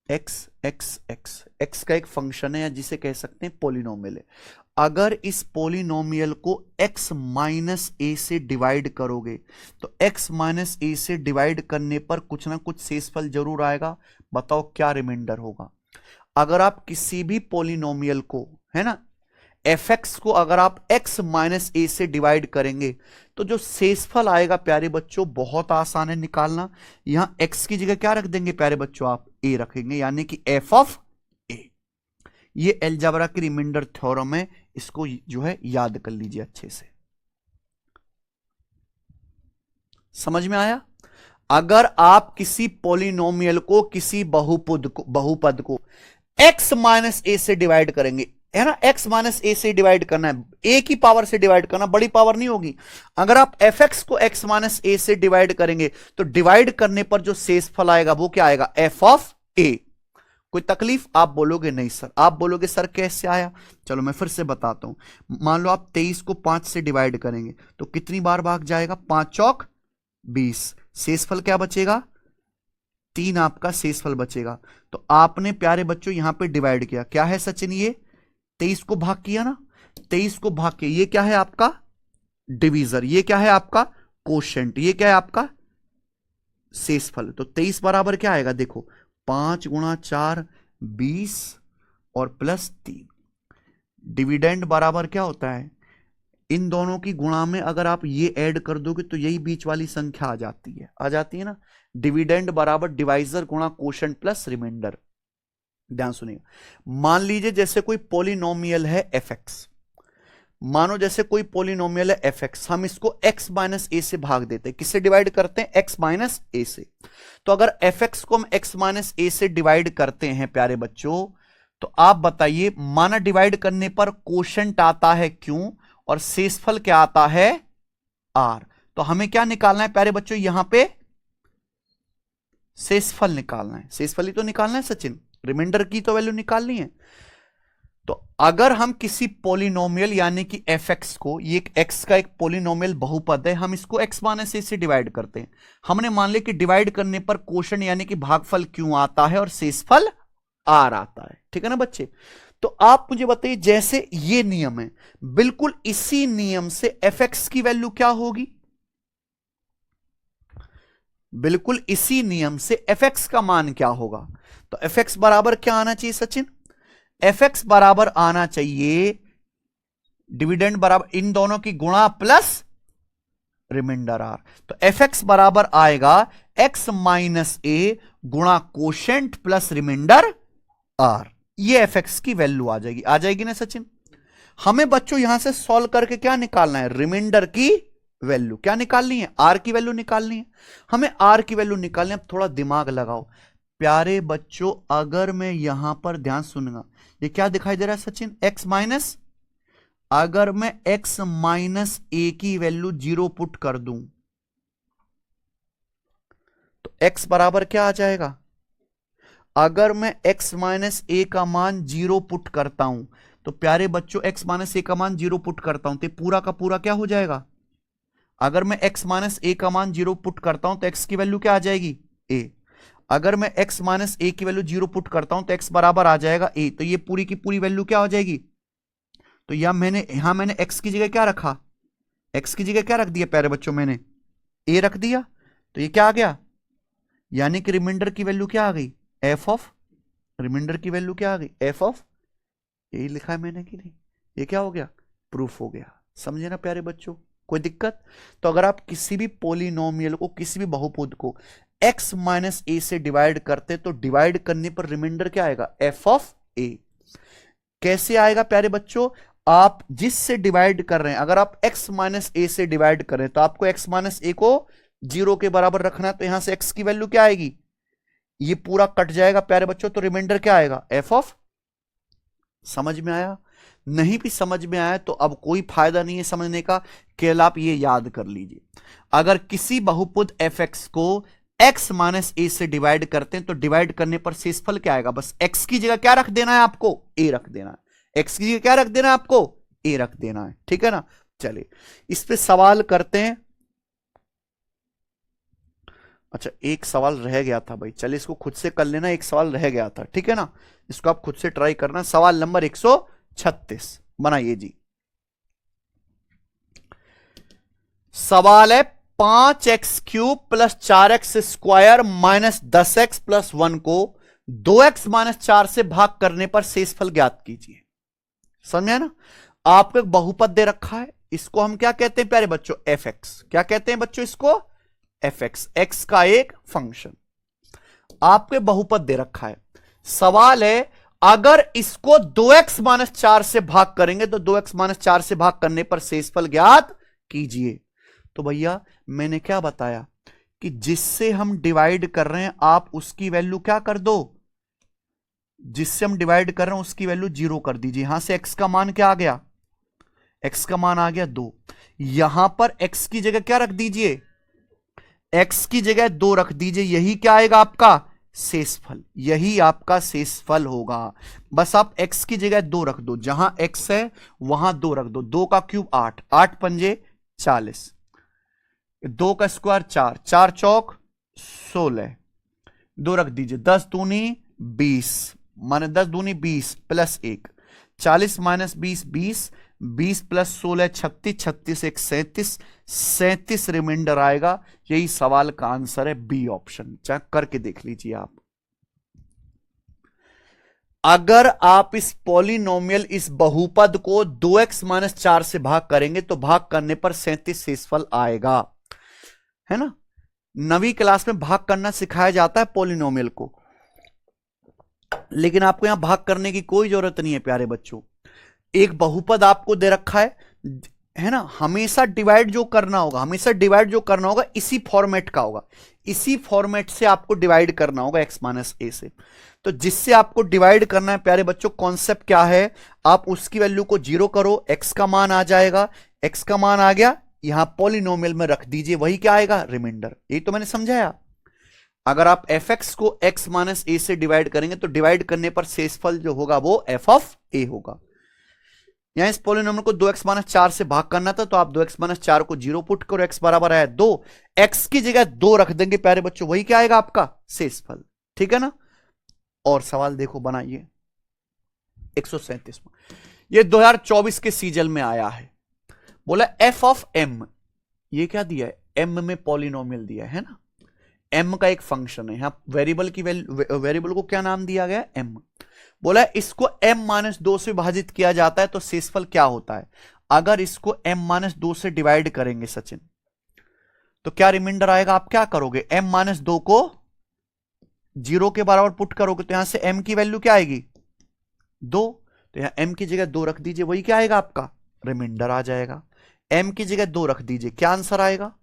S1: x का एक फंक्शन है, या जिसे कह सकते हैं पॉलिनोमियल है। अगर इस पॉलिनोमियल को x - a से डिवाइड करोगे तो x - a से डिवाइड करने पर कुछ ना कुछ शेषफल जरूर आएगा। बताओ क्या रिमाइंडर होगा? अगर आप किसी भी पॉलिनोमियल को, है ना, fx को अगर आप x - a से डिवाइड करेंगे तो जो शेषफल आएगा प्यारे बच्चों बहुत आसान है निकालना। यहां x की जगह क्या रख देंगे प्यारे बच्चों? आप a रखेंगे, यानी कि f ऑफ a। ये अलजेब्रा की रिमाइंडर थ्योरम है, इसको जो है याद कर लीजिए अच्छे से। समझ में आया? अगर आप किसी पॉलिनोमियल को, किसी बहुपद को x - a से डिवाइड करेंगे, है ना, x - a से डिवाइड करना है, a की पावर से डिवाइड करना, बड़ी पावर नहीं होगी। अगर आप fx को x - a से डिवाइड करेंगे तो डिवाइड करने पर जो शेषफल आएगा वो क्या आएगा? f of a। कोई तकलीफ? आप बोलोगे नहीं सर। आप बोलोगे सर कैसे आया? चलो मैं फिर से बताता हूं। मान लो आप 23 को 5 से डिवाइड करेंगे तो कितनी बार भाग जाएगा? 5 चौक 20। शेषफल क्या बचेगा? 3 आपका शेषफल बचेगा। तो आपने प्यारे बच्चों यहां पे डिवाइड किया, क्या है सचिन? ये 23 को भाग किया ना, 23 को भाग के ये क्या है आपका? डिवीजर। ये क्या है आपका? कोशेंट। ये क्या है आपका? शेषफल। तो 23 बराबर क्या आएगा? देखो 5 गुणा 4 20 और प्लस 3। डिविडेंड बराबर क्या होता है? इन दोनों की गुणा में अगर आप ये ऐड कर दोगे तो यही बीच वाली संख्या आ जाती है, आ जाती है ना। डिविडेंड बराबर डिवाइजर गुणा कोशेंट प्लस रिमाइंडर। ध्यान सुनिएगा। मान लीजिए जैसे कोई पॉलिनोमियल है fx, मानो जैसे कोई पॉलिनोमियल है fx, हम इसको x माइनस ए से भाग देते हैं। किससे डिवाइड करते हैं? x माइनस ए से। तो अगर fx को हम x माइनस ए से डिवाइड करते हैं प्यारे बच्चों, तो आप बताइए माना डिवाइड करने पर कोशेंट आता है क्यों और शेषफल क्या आता है? r। तो हमें क्या निकालना है प्यारे बच्चों? यहां पे शेषफल निकालना है। शेषफल ही तो निकालना है सचिन, रिमाइंडर की तो वैल्यू निकालनी है। तो अगर हम किसी पॉलिनोमियल यानी कि fx को, ये एक x का एक पॉलिनोमियल बहुपद है, हम इसको x माइनस ए से डिवाइड करते हैं। हमने मान लिया कि डिवाइड करने पर कोशेंट यानी कि भागफल क्यों आता है और शेषफल r आता है। ठीक है ना बच्चे? तो आप मुझे बताइए जैसे ये नियम है, बिल्कुल इसी नियम से fx की वैल्यू क्या होगी? बिल्कुल इसी नियम से fx का मान क्या होगा? तो fx बराबर क्या आना चाहिए सचिन? fx बराबर आना चाहिए डिविडेंड बराबर इन दोनों की गुणा प्लस रिमाइंडर r। तो fx बराबर आएगा x माइनस ए गुणा कोशेंट प्लस रिमाइंडर r। ये fx की वैल्यू आ जाएगी। आ जाएगी ना सचिन? हमें बच्चों यहां से सॉल्व करके क्या निकालना है? रिमाइंडर की वैल्यू क्या निकालनी है? r की वैल्यू निकालनी है। हमें r की वैल्यू निकालनी है। अब थोड़ा दिमाग लगाओ प्यारे बच्चों। अगर मैं यहां पर ध्यान सुनूंगा, ये क्या दिखाई दे रहा है सचिन? x माइनस, अगर मैं x माइनस ए की वैल्यू 0 पुट कर दूं तो x बराबर क्या आ जाएगा? अगर मैं x माइनस ए का मान 0 पुट करता हूं तो प्यारे बच्चों x माइनस ए का मान 0 पुट करता हूं तो पूरा का पूरा क्या हो जाएगा? अगर मैं x माइनस ए का मान 0 पुट करता हूं तो x की वैल्यू क्या आ जाएगी? a। अगर मैं x माइनस ए की वैल्यू 0 पुट करता हूं तो x बराबर आ जाएगा a। तो ये पूरी की पूरी वैल्यू क्या हो जाएगी? तो यहां मैंने x की जगह क्या रखा? x की जगह क्या रख दिया प्यारे बच्चों? मैंने a रख दिया। तो ये क्या आ गया? यानी कि रिमाइंडर की वैल्यू क्या आ गई? f ऑफ, रिमाइंडर की वैल्यू क्या आ गई? f ऑफ, यही लिखा है मैंने कि नहीं? ये क्या हो गया? प्रूफ हो गया। समझे ना प्यारे बच्चों? कोई दिक्कत? तो अगर आप किसी भी पॉलिनोमियल को, किसी भी बहुपद को x माइनस ए से डिवाइड करते तो डिवाइड करने पर रिमाइंडर क्या आएगा? f of a। कैसे आएगा प्यारे बच्चों? आप जिससे डिवाइड कर रहे हैं, अगर आप x माइनस ए से डिवाइड कर रहे हैं तो आपको x माइनस ए को 0 के बराबर रखना है। तो यहां से x की वैल्यू क्या आएगी? ये पूरा कट जाएगा प्यारे बच्चों, तो रिमाइंडर क्या आएगा? f of. समझ में आया? नहीं भी समझ में आया तो अब कोई फायदा नहीं है समझने का, केवल आप ये याद कर लीजिए। अगर किसी बहुपद fx को x माइनस ए से डिवाइड करते हैं तो डिवाइड करने पर शेषफल क्या आएगा? बस x की जगह क्या रख देना है आपको? a रख देना है। x की जगह क्या रख देना है आपको? a रख देना है। ठीक है ना? चलिए इस पे सवाल करते हैं। अच्छा एक सवाल रह गया था भाई, चलिए इसको खुद से कर लेना। एक सवाल रह गया था, ठीक है ना? इसको आप खुद से ट्राई करना। सवाल नंबर 136 बनाइए जी। सवाल है 5x cube plus 4x square minus 10x plus 1 को 2x माइनस 4 से भाग करने पर शेषफल ज्ञात कीजिए। समझे ना? आपको एक बहुपद दे रखा है, इसको हम क्या कहते हैं प्यारे बच्चों? fx। क्या कहते हैं बच्चों इसको? fx, x का एक फंक्शन। आपके बहुपद दे रखा है। सवाल है अगर इसको 2x माइनस 4 से भाग करेंगे तो 2x माइनस 4 से भाग करने पर शेषफल ज्ञात कीजिए। तो भैया मैंने क्या बताया कि जिससे हम डिवाइड कर रहे हैं आप उसकी वैल्यू क्या कर दो? जिससे हम डिवाइड कर रहे हैं उसकी वैल्यू 0 कर दीजिए। यहां से x का मान क्या आ गया? x का मान आ गया 2। यहां पर x की जगह क्या रख दीजिए? x की जगह 2 रख दीजिए। यही क्या आएगा आपका? शेषफल, यही आपका शेषफल होगा। बस आप x की जगह 2 रख दो, जहां x है वहां 2 रख दो। 2 का क्यूब 8, 8 पंजे 40, 2 का स्क्वायर 4, 4 चौक 16, 2 रख दीजिए, 10 दूनी 20, माने 10 दूनी 20 प्लस 1, 40 माइनस 20 20, 20 प्लस 16 36, 36 एक 37, 37 रिमाइंडर आएगा। यही सवाल का आंसर है, बी ऑप्शन। चेक करके देख लीजिए आप। अगर आप इस पॉलिनोमियल, इस बहुपद को 2x माइनस 4 से भाग करेंगे तो भाग करने पर 37 शेषफल आएगा, है ना। नवीं क्लास में भाग करना सिखाया जाता है पॉलिनोमियल को, लेकिन आपको यहां भाग करने की कोई जरूरत नहीं है प्यारे बच्चों। एक बहुपद आपको दे रखा है ना, हमेशा डिवाइड जो करना होगा, हमेशा डिवाइड जो करना होगा इसी फॉर्मेट का होगा, इसी फॉर्मेट से आपको डिवाइड करना होगा x माइनस ए से। तो जिससे आपको डिवाइड करना है प्यारे बच्चों, कॉन्सेप्ट क्या है, आप उसकी वैल्यू को 0 करो, x का मान आ जाएगा, x का मान आ गया, यहां पॉलिनोमियल में रख दीजिए, वही क्या आएगा, रिमाइंडर। ये तो मैंने समझाया। अगर आप fx को x माइनस ए से डिवाइड करेंगे तो डिवाइड करने पर शेषफल जो होगा वो f ऑफ a होगा। यहां इस पॉलिनोमियल को 2x माइनस 4 से भाग करना था, तो आप 2x माइनस 4 को 0 पुट करो, x बराबर है 2, x की जगह 2 रख देंगे प्यारे बच्चों, वही क्या आएगा आपका शेषफल। ठीक है ना। और सवाल देखो बनाइए 137 में, ये 2024 के सीजन में आया है। बोला f ऑफ m, ये क्या दिया है, m में पॉलिनोमियल दिया है ना, m का एक फंक्शन है, यहां वेरिएबल की वेरिएबल को क्या नाम दिया गया, m। बोला इसको m माइनस 2 से विभाजित किया जाता है तो शेषफल क्या होता है। अगर इसको m माइनस 2 से डिवाइड करेंगे सचिन, तो क्या रिमाइंडर आएगा, आप क्या करोगे, m माइनस 2 को 0 के बराबर पुट करोगे, तो यहां से m की वैल्यू क्या आएगी, 2, तो यहां m की जगह 2 रख दीजिए, वही क्या आएगा आपका, रिमाइंडर आ जाएगा। m की जगह 2 रख दीजिए, क्या आंसर आएगा,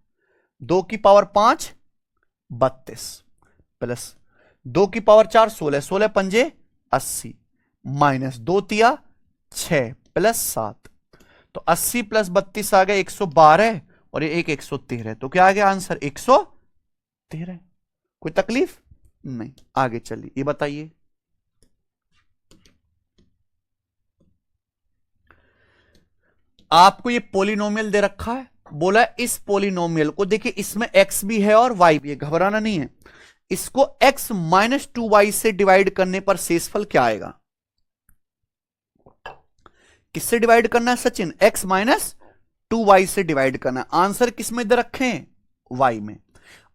S1: 2 की पावर 5 32 प्लस 2 की पावर 4 16, 16 पंजे 80 माइनस 2 तिया 6 प्लस 7, तो 80 प्लस 32 आ गया 112, और ये एक 113, तो क्या आ गया आंसर 113। कोई तकलीफ नहीं, आगे चलिए, ये बताइए आपको ये पॉलिनोमियल दे रखा है। बोला इस पॉलिनोमियल को देखिए, इसमें x भी है और y भी है, घबराना नहीं है। इसको x माइनस 2y से डिवाइड करने पर शेषफल क्या आएगा, किससे डिवाइड करना है सचिन, x माइनस 2y से डिवाइड करना है। आंसर किस में दे रखे हैं, y में।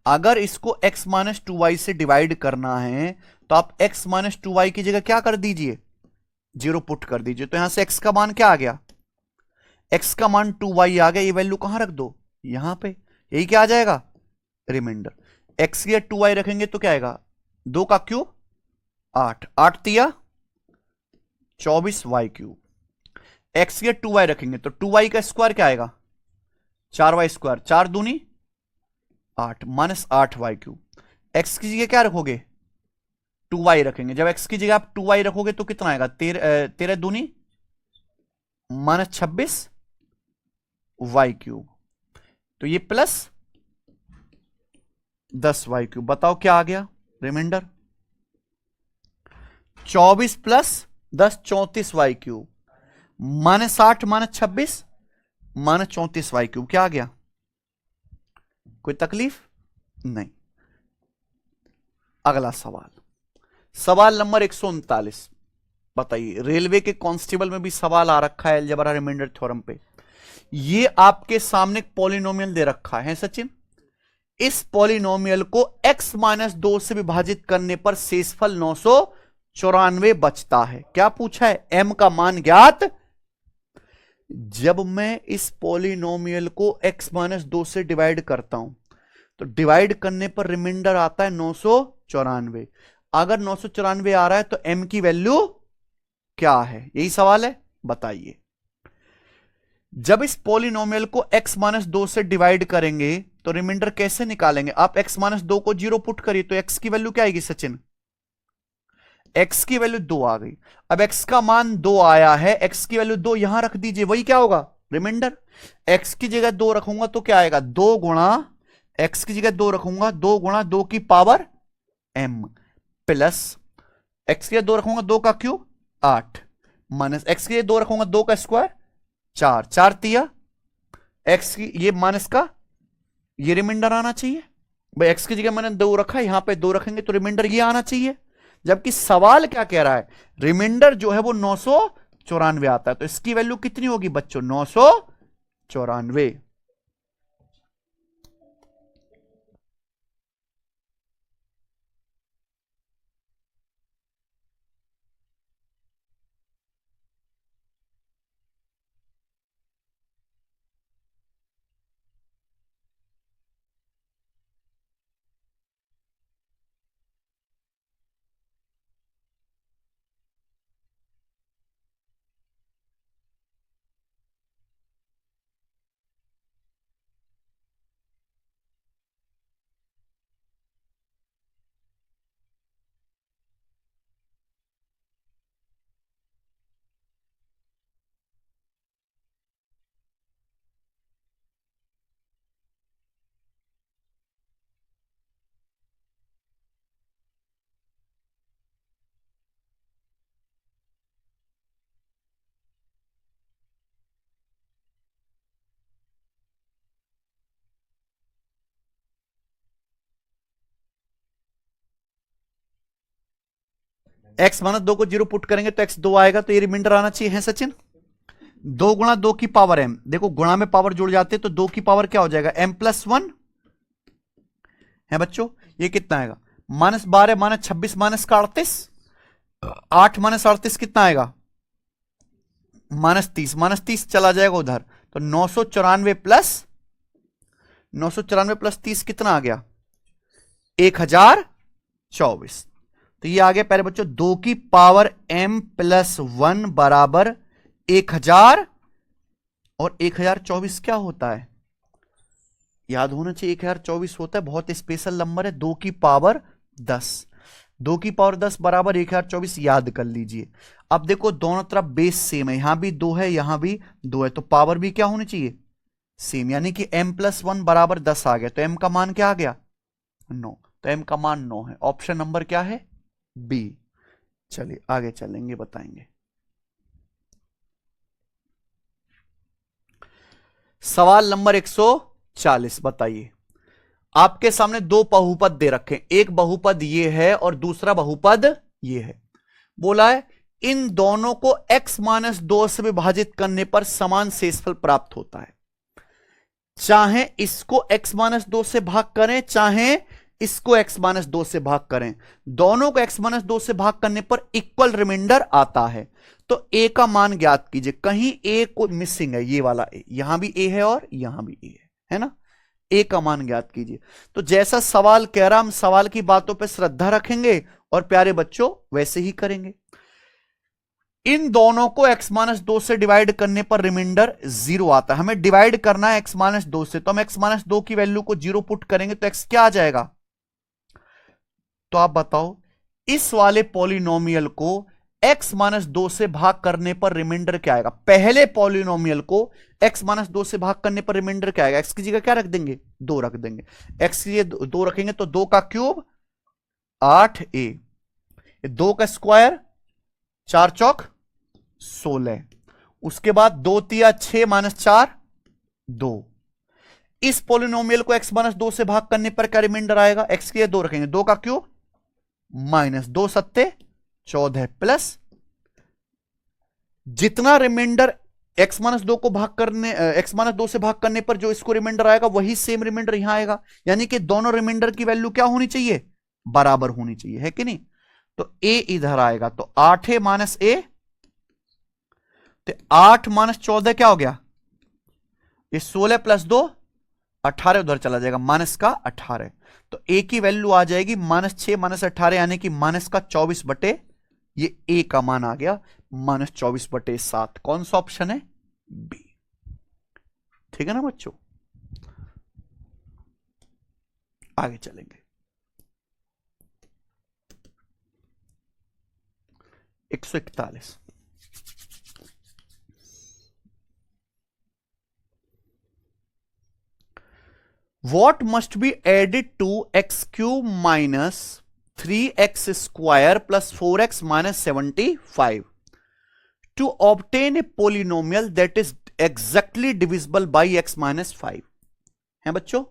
S1: अगर इसको x माइनस 2y से डिवाइड करना है तो आप x माइनस 2y की जगह क्या कर दीजिए, 0 पुट कर दीजिए, तो यहां से x का मान क्या आ गया, x का मान 2y आ गया, ये वैल्यू कहां रख दो, यहां पे, यही क्या आ जाएगा, रिमाइंडर। x की 2y रखेंगे तो क्या आएगा, 2 का क्यूब 8, 8 तिया 24 y क्यूब, x की 2y रखेंगे तो 2y का स्क्वायर क्या आएगा, 4y स्क्वायर, 4 दूनी 8 माइनस 8y क्यूब। x की जगह क्या रखोगे, 2y रखेंगे, जब x की जगह आप 2y रखोगे तो कितना आएगा, 13 दूनी माइनस 26 y क्यूब, तो ये प्लस 10y क्यूब। बताओ क्या आ गया reminder, 24 plus 10 34y cube, minus 8 minus 26 minus 34y cube, क्या आ गया, कोई तकलीफ नहीं। अगला सवाल, सवाल नंबर 139, बताइए, रेलवे के कांस्टेबल में भी सवाल आ रखा है अलजेब्रा रिमाइंडर थ्योरम पे। ये आपके सामने पॉलिनोमियल दे रखा है सचिन, इस पॉलिनोमियल को x माइनस 2 से विभाजित करने पर शेषफल 994 बचता है। क्या पूछा है, m का मान ज्ञात। जब मैं इस पॉलिनोमियल को x माइनस 2 से डिवाइड करता हूं तो डिवाइड करने पर रिमाइंडर आता है 994। अगर 994 आ रहा है तो m की वैल्यू क्या है, यही सवाल है, बताइए। जब इस पॉलिनोमियल को x माइनस 2 से डिवाइड करेंगे तो रिमाइंडर कैसे निकालेंगे, आप x माइनस 2 को 0 पुट करिए तो x की वैल्यू क्या आएगी सचिन, x की वैल्यू 2 आ गई। अब x का मान 2 आया है, x की वैल्यू 2 यहां रख दीजिए, वही क्या होगा रिमाइंडर। x की जगह 2 रखूंगा तो क्या आएगा, 2 गुणा, x की जगह 2 रखूंगा 2 गुणा 2 की पावर m प्लस एक्स के लिए 2 रखूंगा 2 का क्यूब 8 माइनस एक्स के लिए 2 रखूंगा 2 का स्क्वायर 4 4 तिया एक्स की ये माइनस का ये रिमाइंडर आना चाहिए भाई। एक्स की जगह मैंने 2 रखा है, यहां पे 2 रखेंगे तो रिमाइंडर ये आना चाहिए। जबकि सवाल क्या कह रहा है, रिमाइंडर जो है वो 994 आता है। तो इसकी वैल्यू कितनी होगी बच्चों 994। एक्स माइनस 2 को 0 पुट करेंगे तो एक्स 2 आएगा, तो ये रिमाइंडर आना चाहिए है सचिन। 2 गुणा 2 की पावर m, देखो गुणा में पावर जुड़ जाते तो 2 की पावर क्या हो जाएगा m+1 है बच्चों। ये कितना आएगा -12 -26 -38 8 -38 कितना आएगा -30 -30 चला जाएगा उधर, तो 994 प्लस 30 कितना आ गया 1024। तो ये आ गया प्यारे बच्चों 2 की पावर m+1 बराबर 1000 और 1024 क्या होता है याद होना चाहिए 1024 होता है, बहुत स्पेशल नंबर है। 2 की पावर 10, 2 की पावर 10 बराबर 1024 याद कर लीजिए। अब देखो दोनों तरफ बेस सेम है, यहां भी 2 है यहां भी 2 है, तो पावर भी क्या होनी चाहिए सेम, यानी कि m+1 बराबर 10 आ गया। तो m का मान क्या आ गया 9, तो m का मान 9 है। ऑप्शन नंबर क्या है बी। चलिए आगे चलेंगे बताएंगे। सवाल नंबर 140 बताइए। आपके सामने 2 बहुपद दे रखे, एक बहुपद ये है और दूसरा बहुपद ये है। बोला है इन दोनों को x-2 से विभाजित करने पर समान शेषफल प्राप्त होता है। चाहे इसको x-2 से भाग करें चाहे इसको x-2 से भाग करें, दोनों को x-2 से भाग करने पर इक्वल रिमाइंडर आता है। तो a का मान ज्ञात कीजिए। कहीं a को मिसिंग है, ये वाला a, यहां भी a है और यहां भी a है ना। a का मान ज्ञात कीजिए। तो जैसा सवाल कह रहा हम सवाल की बातों पर श्रद्धा रखेंगे और प्यारे बच्चों वैसे ही करेंगे। इन दोनों को x-2 से डिवाइड करने पर रिमाइंडर 0 आता है। हमें डिवाइड करना है x-2 से, तो हम x-2 की वैल्यू को 0 पुट करेंगे तो x क्या आ जाएगा। तो आप बताओ इस वाले पॉलिनोमियल को x-2 से भाग करने पर रिमाइंडर क्या आएगा। पहले पॉलिनोमियल को x-2 से भाग करने पर रिमाइंडर क्या आएगा। x की जगह क्या रख देंगे 2 रख देंगे, x की जगह 2 रखेंगे तो 2 का क्यूब 8a, 2 का स्क्वायर 4 चौक 16, उसके बाद 2 तिया 6 -4 2। इस पॉलिनोमियल को x-2 से भाग करने पर क्या रिमाइंडर आएगा। x के लिए 2 रखेंगे, 2 का क्यूब -2 सत्ते 14 प्लस जितना रिमाइंडर x-2 को भाग करने x-2 से भाग करने पर जो इसको रिमाइंडर आएगा वही सेम रिमाइंडर यहां आएगा। यानी कि दोनों रिमाइंडर की वैल्यू क्या होनी चाहिए बराबर होनी चाहिए, है कि नहीं। तो a इधर आएगा तो 8a माइनस a, तो 8 -14 क्या हो गया ये 16 प्लस 2 18 उधर चला जाएगा -18। तो a की वैल्यू आ जाएगी -6 -18 यानी कि -24 बटे, ये a का मान आ गया -24/7। कौन सा ऑप्शन है बी। ठीक है ना बच्चों, आगे चलेंगे। 141 what must be added to x cube minus 3x² plus 4x minus 75 to obtain a polynomial that is exactly divisible by x minus 5 है बच्चों।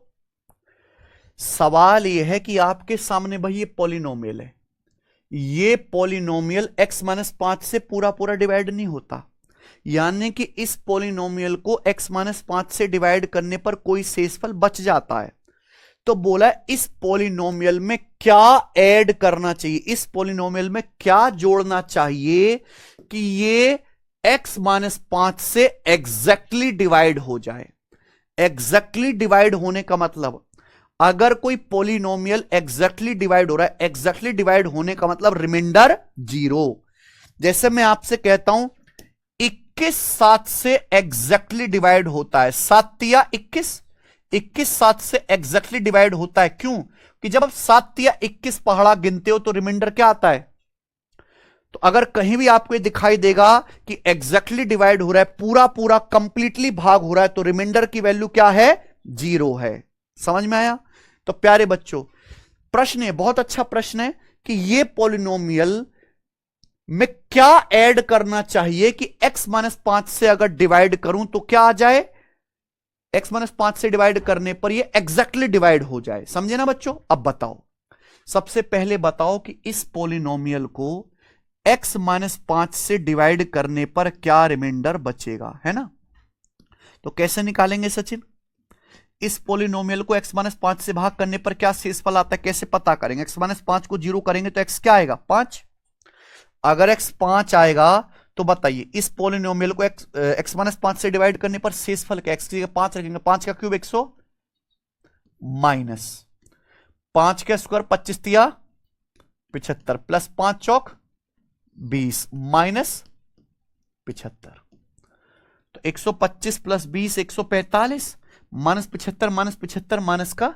S1: सवाल यह है कि आपके सामने भाई ये पॉलिनोमियल है, ये पॉलिनोमियल x माइनस 5 से पूरा पूरा डिवाइड नहीं होता, यानी कि इस पॉलिनोमियल को x माइनस 5 से डिवाइड करने पर कोई शेषफल बच जाता है। तो बोला इस पॉलिनोमियल में क्या ऐड करना चाहिए, इस पॉलिनोमियल में क्या जोड़ना चाहिए कि ये x माइनस 5 से एग्जैक्टली डिवाइड हो जाए। एग्जैक्टली डिवाइड होने का मतलब, अगर कोई पॉलिनोमियल एग्जैक्टली डिवाइड हो रहा है, एग्जैक्टली डिवाइड होने का मतलब रिमाइंडर 0। जैसे मैं आपसे कहता हूं 21 7 से एग्जैक्टली डिवाइड होता है, 7 तिया 21, 21 7 से एग्जैक्टली डिवाइड होता है। क्यों? कि जब आप 7 तिया 21 पहाड़ा गिनते हो तो रिमाइंडर क्या आता है। तो अगर कहीं भी आपको दिखाई देगा कि एग्जैक्टली डिवाइड हो रहा है, पूरा पूरा कंप्लीटली भाग हो रहा है, तो रिमाइंडर की वैल्यू क्या है, 0 है। समझ में आया? तो प्यारे बच्चों, प्रश्न है, बहुत अच्छा प्रश्न है कि ये पॉलिनोमियल में क्या ऐड करना चाहिए कि x माइनस 5 से अगर डिवाइड करूं तो क्या आ जाए, x माइनस 5 से डिवाइड करने पर ये एग्जैक्टली डिवाइड हो जाए। समझे ना बच्चों? अब बताओ, सबसे पहले बताओ कि इस पॉलिनोमियल को x माइनस 5 से डिवाइड करने पर क्या रिमाइंडर बचेगा, है ना। तो कैसे निकालेंगे सचिन? इस पॉलिनोमियल को x माइनस 5 से भाग करने पर क्या शेषफल आता है, कैसे पता करेंगे? x माइनस 5 को 0 करेंगे तो x क्या आएगा, 5। अगर x 5 आएगा तो बताइए इस पॉलिनोमियल को x माइनस 5 से डिवाइड करने पर शेषफल क्या, x की जगह 5 रखेंगे, 5 का क्यूब 100 माइनस 5 का स्क्वायर 25 तिया 75 प्लस 5 चौक 20 माइनस 75। तो 125 प्लस 20 145 माइनस 75 माइनस का,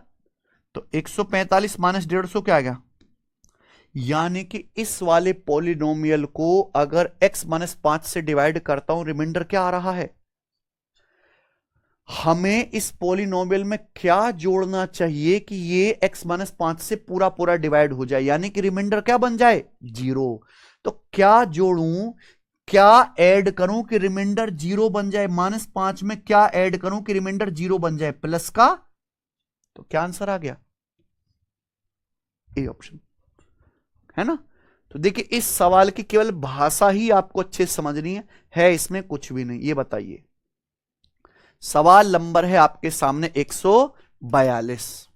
S1: तो 145 माइनस 150 क्या आ गया। यानी कि इस वाले पॉलिनोमियल को अगर x माइनस 5 से डिवाइड करता हूं, रिमाइंडर क्या आ रहा है। हमें इस पॉलिनोमियल में क्या जोड़ना चाहिए कि ये x माइनस 5 से पूरा पूरा डिवाइड हो जाए, यानी कि रिमाइंडर क्या बन जाए, 0। तो क्या जोड़ूं, क्या ऐड करूं कि रिमाइंडर 0 बन जाए। -5 में क्या ऐड करूं कि रिमाइंडर 0 बन जाए, प्लस का। तो क्या आंसर आ गया, ए ऑप्शन, है ना। तो देखिए इस सवाल की केवल भाषा ही आपको अच्छे से समझनी है इसमें कुछ भी नहीं। ये बताइए, सवाल नंबर है आपके सामने 142।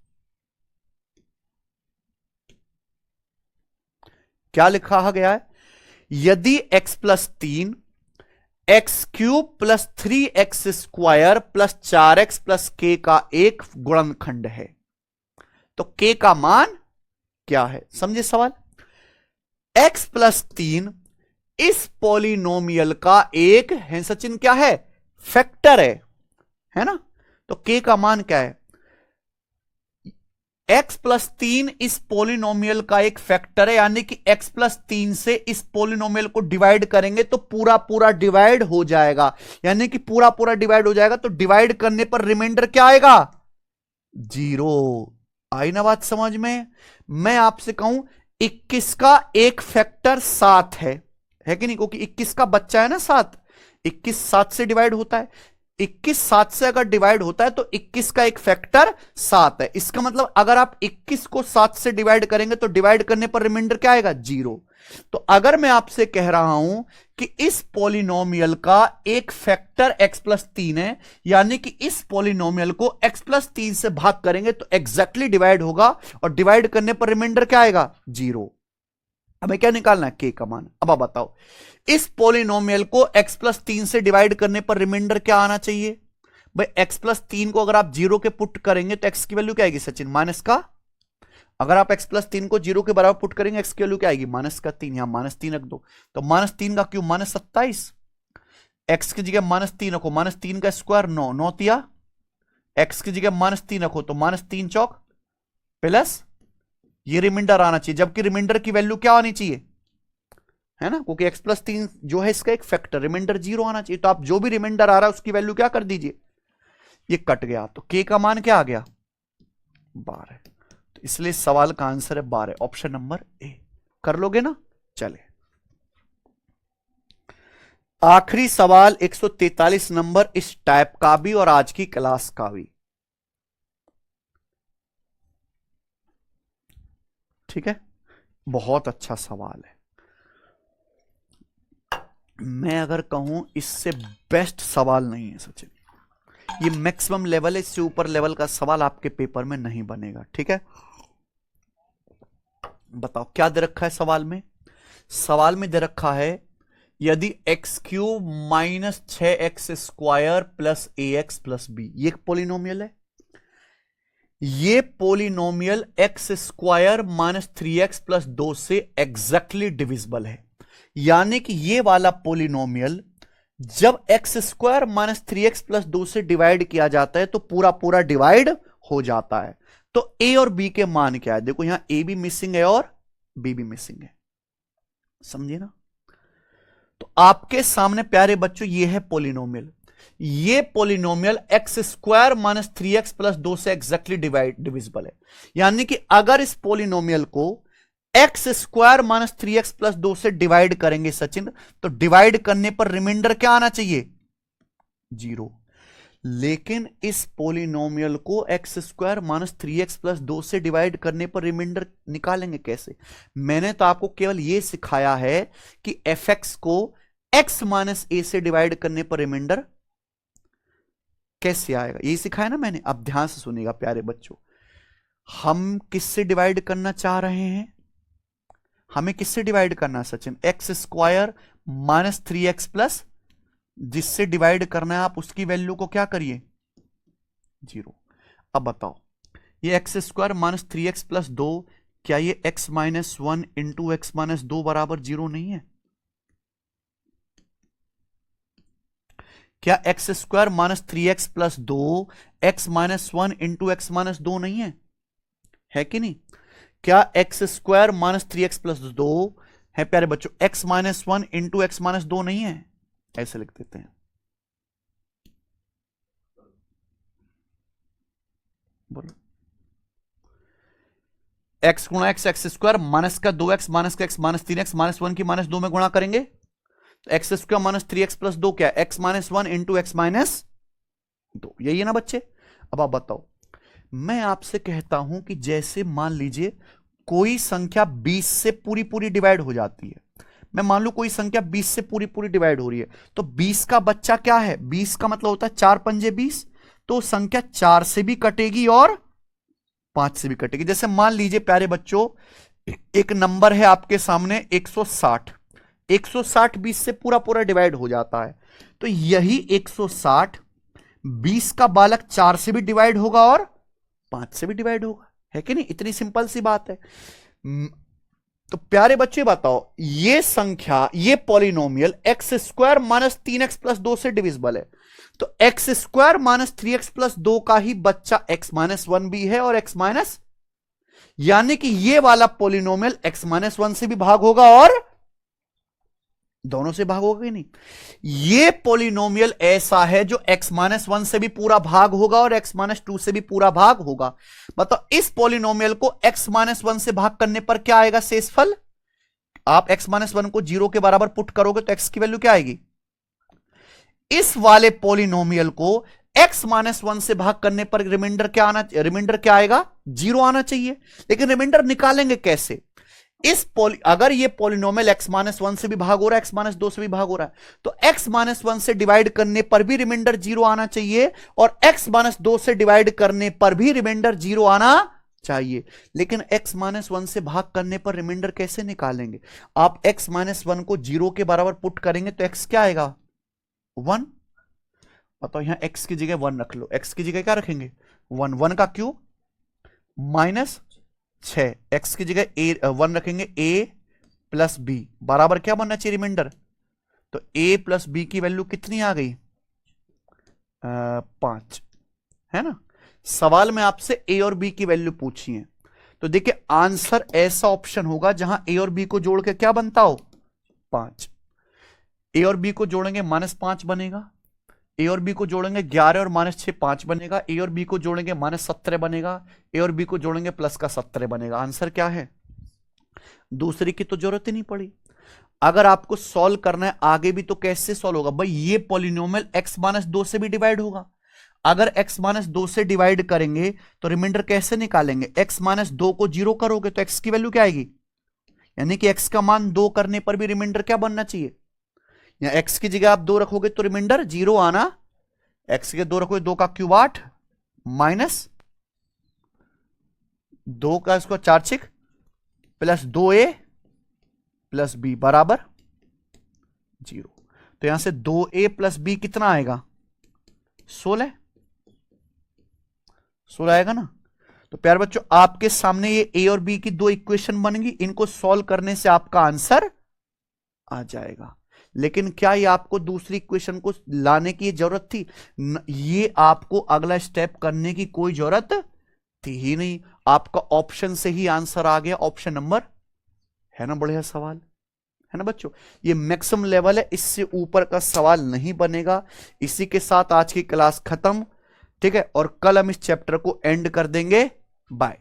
S1: क्या लिखा गया है, यदि x plus 3 x cube plus 3x² plus 4x plus k का एक गुणनखंड है तो k का मान क्या है। समझे सवाल। x प्लस 3 इस पॉलिनोमियल का एक है सचिन, क्या है, फैक्टर है ना। तो k का मान क्या है, x प्लस 3 इस पॉलिनोमियल का एक फैक्टर है, यानी कि x प्लस 3 से इस पॉलिनोमियल को डिवाइड करेंगे तो पूरा पूरा डिवाइड हो जाएगा, यानी कि पूरा पूरा डिवाइड हो जाएगा। तो डिवाइड करने पर रिमाइंडर क्या आएगा, 0। आई ना बात समझ में। मैं आपसे कहूं 21 का एक फैक्टर 7 है कि नहीं, क्योंकि 21 का बच्चा है ना 7, 21 7 से डिवाइड होता है, 21 7 से अगर डिवाइड होता है तो 21 का एक फैक्टर 7 है। इसका मतलब अगर आप 21 को 7 से डिवाइड करेंगे तो डिवाइड करने पर रिमाइंडर क्या आएगा, 0। तो अगर मैं आपसे कह रहा हूं कि इस पॉलिनोमियल का एक फैक्टर x प्लस 3 है, यानी कि इस पॉलिनोमियल को x प्लस 3 से भाग करेंगे तो एग्जैक्टली डिवाइड होगा, और डिवाइड करने पर रिमाइंडर क्या आएगा, 0। हमें क्या निकालना है, k का मान। अब आप बताओ इस पॉलिनोमियल को x प्लस 3 से डिवाइड करने पर रिमाइंडर क्या आना चाहिए। भाई x प्लस 3 को अगर आप 0 के पुट करेंगे तो x की वैल्यू क्या आएगी सचिन, माइनस का। अगर आप x प्लस 3 को 0 के बराबर पुट करेंगे x की वैल्यू क्या आएगी, माइनस का 3। यहां -3 रख दो तो -3 का क्यूब -27, x की जगह -3 रखो, -3 का स्क्वायर 9, 9 तिया, x की जगह -3 रखो तो -3 चौक प्लस ये रिमाइंडर आना चाहिए, जबकि रिमाइंडर की वैल्यू क्या आनी चाहिए, है ना, क्योंकि x प्लस 3 जो है इसका एक फैक्टर, रिमाइंडर 0 आना चाहिए। तो आप जो भी रिमाइंडर आ रहा है उसकी वैल्यू क्या कर दीजिए, ये कट गया, तो k का मान क्या आ गया, 12। तो इसलिए इस सवाल का आंसर है 12, ऑप्शन नंबर ए। कर लोगे ना? चले आखिरी सवाल 143 नंबर इस टाइप का भी और आज की क्लास का भी। ठीक है, बहुत अच्छा सवाल है। मैं अगर कहूं इससे बेस्ट सवाल नहीं है सचिन, ये मैक्सिमम लेवल है, इससे ऊपर लेवल का सवाल आपके पेपर में नहीं बनेगा। ठीक है, बताओ क्या दे रखा है सवाल में? सवाल में दे रखा है यदि x cube minus 6x square plus ax plus b, ये एक पोलिनोमियल है। ये polynomial x square minus 3x plus 2 से एग्जैक्टली डिविजिबल है। यानी कि ये वाला पोलिनोमियल जब x square minus 3x plus 2 से डिवाइड किया जाता है तो पूरा पूरा डिवाइड हो जाता है। तो ए और बी के मान क्या है? देखो यहां ए भी मिसिंग है और बी भी मिसिंग है, समझिए ना। तो आपके सामने प्यारे बच्चों ये है पोलिनोमियल। ये polynomial x square minus 3x plus 2 से एग्जैक्टली डिविजिबल है। यानी कि अगर इस पोलिनोमियल को x square minus 3x plus 2 से डिवाइड करेंगे सचिन, तो डिवाइड करने पर रिमाइंडर क्या आना चाहिए? 0। लेकिन इस पोलिनोमियल को x square minus 3x plus 2 से डिवाइड करने पर रिमाइंडर निकालेंगे कैसे? मैंने तो आपको केवल यह सिखाया है कि fx को x माइनस a से डिवाइड करने पर रिमाइंडर कैसे आएगा, यही सिखाया ना मैंने। अब ध्यान से सुनिएगा प्यारे बच्चों, हम किससे डिवाइड करना चाह रहे हैं? हमें किससे डिवाइड करना है Sachin? X square minus 3x plus, जिससे डिवाइड करना है आप उसकी वैल्यू को क्या करिए? 0। अब बताओ ये x square minus 3x plus 2, क्या ये x minus 1 into x minus 2 बराबर 0 नहीं है? क्या x square minus 3x plus 2 x minus 1 into x minus 2 नहीं है? है कि नहीं? क्या x square minus 3x plus 2 है प्यारे बच्चों x minus 1 into x minus 2 नहीं है? ऐसे लिख देते हैं, बोलो। x गुणा एक्स एक्स स्क्वायर माइनस का 2x माइनस का x माइनस 3x माइनस 1 की माइनस 2 में गुणा करेंगे तो x square minus 3x plus 2 क्या है? x minus 1 into x minus 2, यही है ना बच्चे? अब आप बताओ, मैं आपसे कहता हूं कि जैसे मान लीजिए कोई संख्या 20 से पूरी पूरी डिवाइड हो जाती है। मैं मान लू कोई संख्या 20 से पूरी पूरी डिवाइड हो रही है, तो 20 का बच्चा क्या है? 20 का मतलब होता है 4 पंजे 20, तो संख्या 4 से भी कटेगी और 5 से भी कटेगी। जैसे मान लीजिए प्यारे बच्चों एक नंबर है आपके सामने 160, 160 20 से पूरा पूरा डिवाइड हो जाता है, तो यही 160 20 का बालक 4 से भी डिवाइड होगा और 5 से भी डिवाइड होगा, है कि नहीं? इतनी सिंपल सी बात है। तो प्यारे बच्चे बताओ, ये संख्या, ये polynomial x square minus 3x plus 2 से डिविजिबल है, तो x square minus 3x plus 2 का ही बच्चा x माइनस 1 भी है और x माइनस, यानी कि ये वाला पॉलिनोमियल x माइनस 1 से भी भाग होगा और दोनों से भाग होगा कि नहीं? ये पॉलिनोमियल ऐसा है जो x माइनस 1 से भी पूरा भाग होगा और x माइनस 2 से भी पूरा भाग होगा। बताओ इस पॉलिनोमियल को x माइनस 1 से भाग करने पर क्या आएगा शेषफल? आप x माइनस 1 को 0 के बराबर पुट करोगे तो x की वैल्यू क्या आएगी? इस वाले पॉलिनोमियल को x माइनस 1 से भाग करने पर रिमाइंडर क्या आना, रिमाइंडर क्या आएगा? 0 आना चाहिए। लेकिन रिमाइंडर निकालेंगे कैसे? अगर ये पॉलिनोमियल x माइनस 1 से भी भाग हो रहा है, x माइनस 2 से भी भाग हो रहा है, तो x माइनस 1 से डिवाइड करने पर भी रिमाइंडर 0 आना चाहिए और x माइनस 2 से डिवाइड करने पर भी रिमाइंडर 0 आना चाहिए। लेकिन x माइनस 1 से भाग करने पर रिमाइंडर कैसे निकालेंगे? आप x माइनस 1 को 0 के बराबर पुट करेंगे तो x क्या आएगा? 1। बताओ यहां x की जगह 1 रख लो, x की जगह क्या रखेंगे? 1, 1 का क्यूब माइनस 6, x की जगह 1 रखेंगे, a प्लस बी बराबर क्या बनना चाहिए रिमाइंडर? तो a प्लस बी की वैल्यू कितनी आ गई? 5, है ना? सवाल में आपसे a और b की वैल्यू पूछी है, तो देखिए आंसर ऐसा ऑप्शन होगा जहां a और b को जोड़ के क्या बनता हो? 5। a और b को जोड़ेंगे -5 बनेगा, ए और बी को जोड़ेंगे 11 और -6 5 बनेगा, ए और बी को जोड़ेंगे -17 बनेगा, ए और बी को जोड़ेंगे प्लस का 17 बनेगा। आंसर क्या है? दूसरी की तो जरूरत ही नहीं पड़ी। अगर आपको सॉल्व करना है आगे भी तो कैसे सॉल्व होगा भाई? ये पॉलिनोमियल x-2 से भी डिवाइड होगा। अगर x-2 से डिवाइड करेंगे तो रिमाइंडर कैसे निकालेंगे? x-2 को 0 करोगे तो x की वैल्यू क्या आएगी? यानी कि x का मान 2 करने पर भी रिमाइंडर क्या बनना चाहिए? या x की जगह आप 2 रखोगे तो रिमाइंडर 0 आना, x के 2 रखोगे 2 का क्यूब 8 माइनस 2 का इसको 4 6 प्लस 2a प्लस b बराबर 0। तो यहां से 2a प्लस b कितना आएगा? 16 आएगा ना। तो प्यारे बच्चों आपके सामने ये a और b की दो इक्वेशन बनेगी, इनको सॉल्व करने से आपका आंसर आ जाएगा। लेकिन क्या ये आपको दूसरी इक्वेशन को लाने की जरूरत थी? ये आपको अगला स्टेप करने की कोई जरूरत थी ही नहीं, आपका ऑप्शन से ही आंसर आ गया। ऑप्शन नंबर है ना, बढ़िया सवाल है ना बच्चों। ये मैक्सिमम लेवल है, इससे ऊपर का सवाल नहीं बनेगा। इसी के साथ आज की क्लास खत्म, ठीक है, और कल हम इस चैप्टर को एंड कर देंगे। बाय।